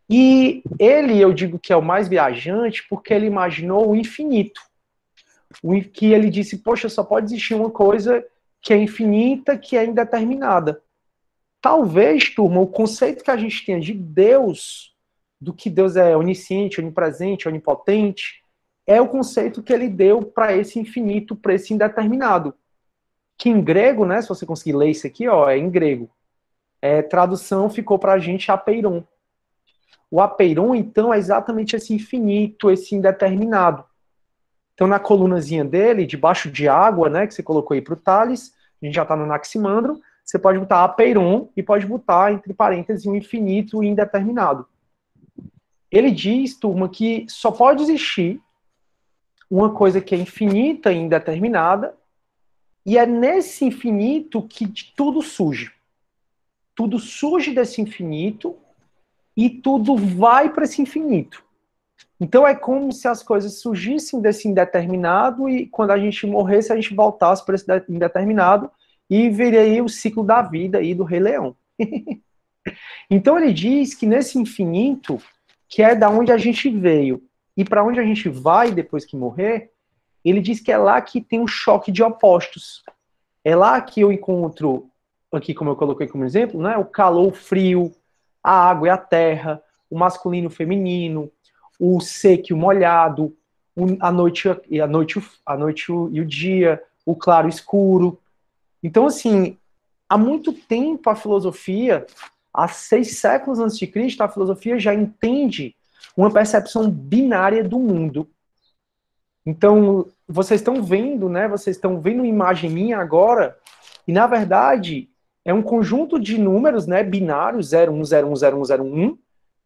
E ele, eu digo que é o mais viajante, porque ele imaginou o infinito. Que ele disse, poxa, só pode existir uma coisa que é infinita, que é indeterminada. Talvez, turma, o conceito que a gente tenha de Deus, do que Deus é onisciente, onipresente, onipotente, é o conceito que ele deu para esse infinito, para esse indeterminado. Que em grego, né, se você conseguir ler isso aqui, ó, é em grego. Tradução ficou para a gente apeiron. O apeiron, então, é exatamente esse infinito, esse indeterminado. Então, na colunazinha dele, debaixo de água, né, que você colocou aí para o Tales, a gente já está no Anaximandro, você pode botar apeiron e pode botar, entre parênteses, um infinito e indeterminado. Ele diz, turma, que só pode existir uma coisa que é infinita e indeterminada, e é nesse infinito que tudo surge. Tudo surge desse infinito e tudo vai para esse infinito. Então é como se as coisas surgissem desse indeterminado e quando a gente morresse, a gente voltasse para esse indeterminado e viria aí o ciclo da vida aí do Rei Leão. Então ele diz que nesse infinito, que é da onde a gente veio e para onde a gente vai depois que morrer, ele diz que é lá que tem um choque de opostos. É lá que eu encontro, aqui como eu coloquei como exemplo, né, o calor, o frio, a água e a terra, o masculino e o feminino, o seco e o molhado, a noite e o dia, o claro e o escuro. Então, assim, há muito tempo a filosofia, há 6 séculos antes de Cristo, a filosofia já entende uma percepção binária do mundo. Então, vocês estão vendo, né? Vocês estão vendo uma imagem minha agora, e na verdade é um conjunto de números, né, binários, 01010101,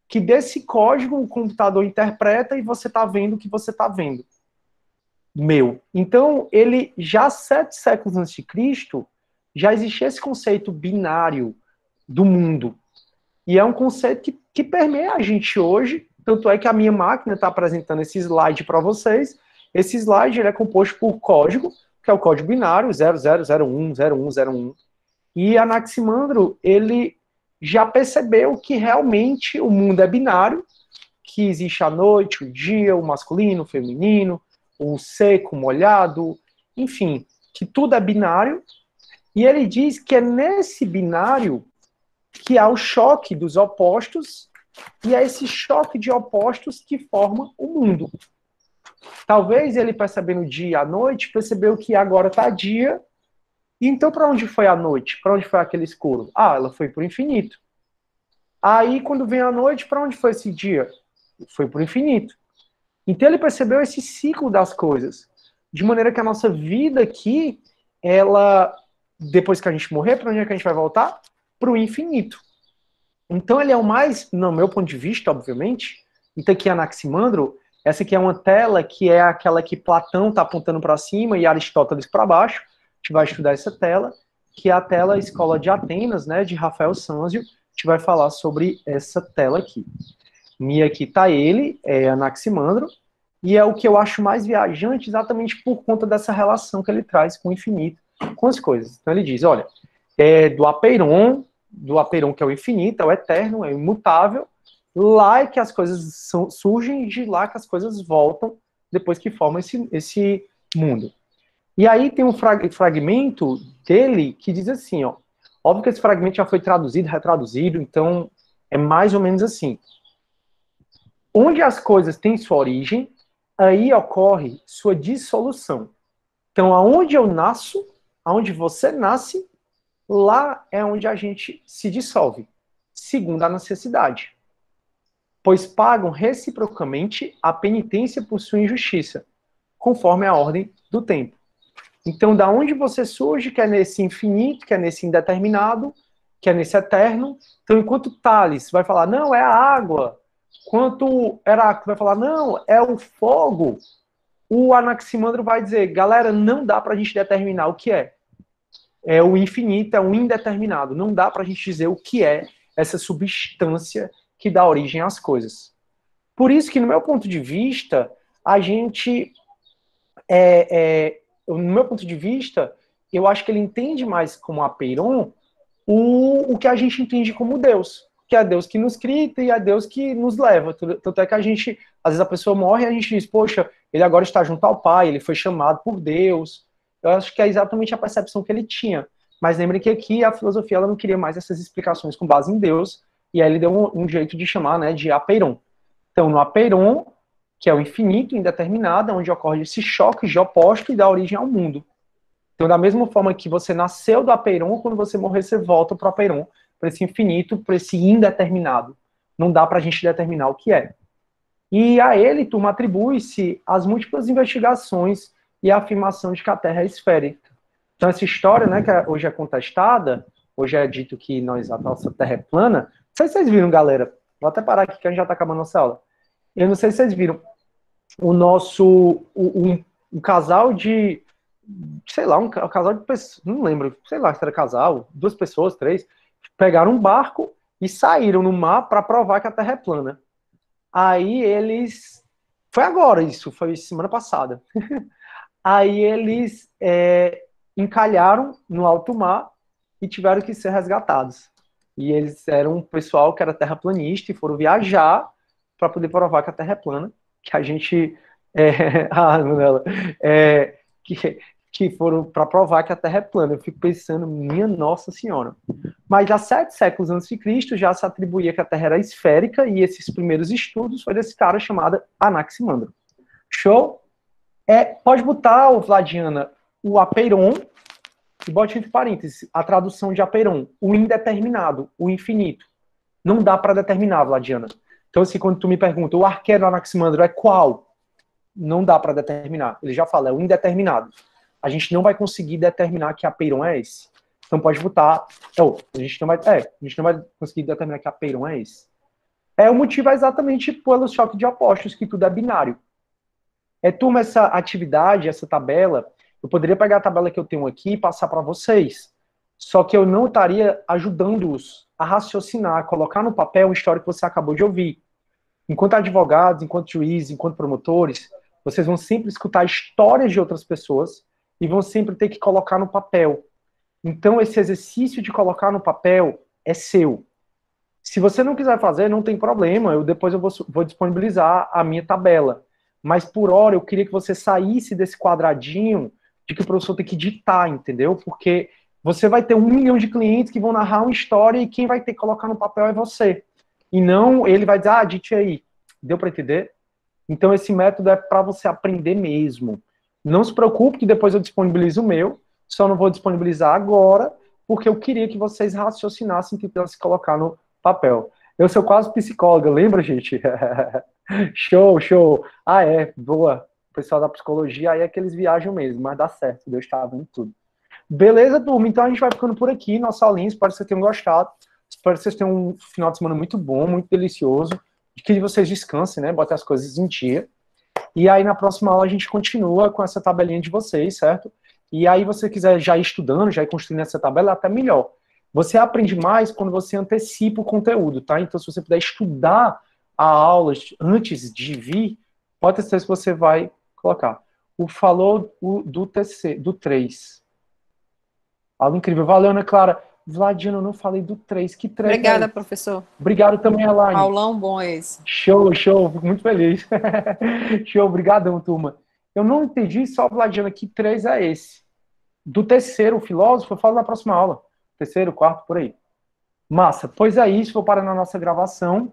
que desse código o computador interpreta e você está vendo o que você está vendo. Então, ele já 7 séculos antes de Cristo, já existia esse conceito binário do mundo. E é um conceito que permeia a gente hoje, tanto é que a minha máquina está apresentando esse slide para vocês. Esse slide ele é composto por código, que é o código binário, 00010101. E Anaximandro, ele já percebeu que realmente o mundo é binário, que existe a noite, o dia, o masculino, o feminino, o seco, o molhado, enfim, que tudo é binário. E ele diz que é nesse binário que há o choque dos opostos, e é esse choque de opostos que forma o mundo. Talvez ele percebendo o dia e a noite, percebeu que agora está dia, e então para onde foi a noite? Para onde foi aquele escuro? Ah, ela foi para o infinito. Aí quando vem a noite, para onde foi esse dia? Foi para o infinito. Então ele percebeu esse ciclo das coisas, de maneira que a nossa vida aqui, ela, depois que a gente morrer, para onde é que a gente vai voltar? Para o infinito. Então ele é o mais, no meu ponto de vista, obviamente, então aqui Anaximandro, essa aqui é uma tela que é aquela que Platão está apontando para cima e Aristóteles para baixo. A gente vai estudar essa tela, que é a tela Escola de Atenas, né, de Rafael Sanzio. A gente vai falar sobre essa tela aqui. E aqui está ele, Anaximandro, e é o que eu acho mais viajante exatamente por conta dessa relação que ele traz com o infinito, com as coisas. Então ele diz, olha, do apeiron que é o infinito, é o eterno, é o imutável, lá é que as coisas surgem e de lá que as coisas voltam depois que formam esse mundo. E aí tem um fragmento dele que diz assim, ó, óbvio que esse fragmento já foi traduzido, retraduzido, então é mais ou menos assim. Onde as coisas têm sua origem, aí ocorre sua dissolução. Então, aonde eu nasço, aonde você nasce, lá é onde a gente se dissolve, segundo a necessidade. Pois pagam reciprocamente a penitência por sua injustiça, conforme a ordem do tempo. Então, da onde você surge, que é nesse infinito, que é nesse indeterminado, que é nesse eterno. Então, enquanto Tales vai falar, não, é a água, enquanto Heráclito vai falar, não, é o fogo, o Anaximandro vai dizer, galera, não dá pra gente determinar o que é. É o infinito, é o indeterminado. Não dá pra gente dizer o que é essa substância que dá origem às coisas. Por isso que, no meu ponto de vista, a gente... no meu ponto de vista, eu acho que ele entende mais como apeiron o que a gente entende como Deus, que é Deus que nos cria e é Deus que nos leva. Tanto é que a gente, às vezes a pessoa morre e a gente diz, poxa, ele agora está junto ao Pai, ele foi chamado por Deus. Eu acho que é exatamente a percepção que ele tinha. Mas lembrem que aqui a filosofia ela não queria mais essas explicações com base em Deus, e aí ele deu um jeito de chamar, né, de apeiron. Então, no apeiron, que é o infinito, indeterminado, onde ocorre esse choque de oposto e dá origem ao mundo. Então, da mesma forma que você nasceu do apeiron, quando você morrer, você volta para o apeiron, para esse infinito, para esse indeterminado. Não dá para a gente determinar o que é. E a ele, turma, atribui-se as múltiplas investigações e a afirmação de que a Terra é esférica. Então, essa história, né, que hoje é contestada, hoje é dito que a nossa Terra é plana. Não sei se vocês viram, galera. Vou até parar aqui que a gente já está acabando a nossa aula. Eu não sei se vocês viram um casal de, sei lá, um casal de pessoas, não lembro, sei lá se era casal, 2 pessoas, 3, pegaram um barco e saíram no mar para provar que a Terra é plana. Aí eles, foi agora isso, foi semana passada. Aí eles encalharam no alto mar e tiveram que ser resgatados. E eles eram um pessoal que era terraplanista e foram viajar para poder provar que a Terra é plana, que a gente que foram para provar que a Terra é plana. Eu fico pensando, minha Nossa Senhora. Mas há 7 séculos antes de Cristo já se atribuía que a Terra era esférica, e esses primeiros estudos foi desse cara chamado Anaximandro. Show? Pode botar, Vladiana, o apeiron, e bote entre parênteses a tradução de apeiron, o indeterminado, o infinito. Não dá para determinar, Vladiana. Então, assim, quando tu me pergunta, o arquero Anaximandro é qual? Não dá para determinar. Ele já fala, é o indeterminado. A gente não vai conseguir determinar que apeiron é esse. Então pode botar... a gente não vai conseguir determinar que apeiron é esse. O motivo é exatamente pelo choque de opostos, que tudo é binário. Turma, essa atividade, essa tabela, eu poderia pegar a tabela que eu tenho aqui e passar para vocês. Só que eu não estaria ajudando-os a raciocinar, a colocar no papel a história que você acabou de ouvir. Enquanto advogados, enquanto juízes, enquanto promotores, vocês vão sempre escutar histórias de outras pessoas e vão sempre ter que colocar no papel. Então, esse exercício de colocar no papel é seu. Se você não quiser fazer, não tem problema. Depois eu vou disponibilizar a minha tabela. Mas, por hora, eu queria que você saísse desse quadradinho de que o professor tem que ditar, entendeu? Porque você vai ter 1 milhão de clientes que vão narrar uma história e quem vai ter que colocar no papel é você. E não ele vai dizer, dite aí. Deu para entender? Então, esse método é para você aprender mesmo. Não se preocupe que depois eu disponibilizo o meu, só não vou disponibilizar agora, porque eu queria que vocês raciocinassem tentando se colocar no papel. Eu sou quase psicóloga, lembra, gente? Show, show. Boa. O pessoal da psicologia aí é que eles viajam mesmo, mas dá certo, Deus está vendo tudo. Beleza, turma? Então a gente vai ficando por aqui, nossa aulinha, espero que vocês tenham gostado. Espero que vocês tenham um final de semana muito bom, muito delicioso, que vocês descansem, né? Botem as coisas em dia. E aí na próxima aula a gente continua com essa tabelinha de vocês, certo? E aí você quiser já ir estudando, já ir construindo essa tabela, até melhor. Você aprende mais quando você antecipa o conteúdo, tá? Então se você puder estudar a aula antes de vir, pode ter certeza que você vai colocar. Falou do 3. Aula incrível. Valeu, Ana Clara. Vladiana, eu não falei do 3. Que 3? Obrigada, professor. Obrigado também, Elaine. Aulão bom esse. Show, show. Fico muito feliz. Show, obrigadão, turma. Eu não entendi só, Vladiana, que 3 é esse. Do terceiro, o filósofo, eu falo na próxima aula. Terceiro, quarto, por aí. Massa. Pois é isso, vou parar na nossa gravação.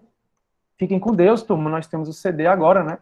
Fiquem com Deus, turma. Nós temos o CD agora, né?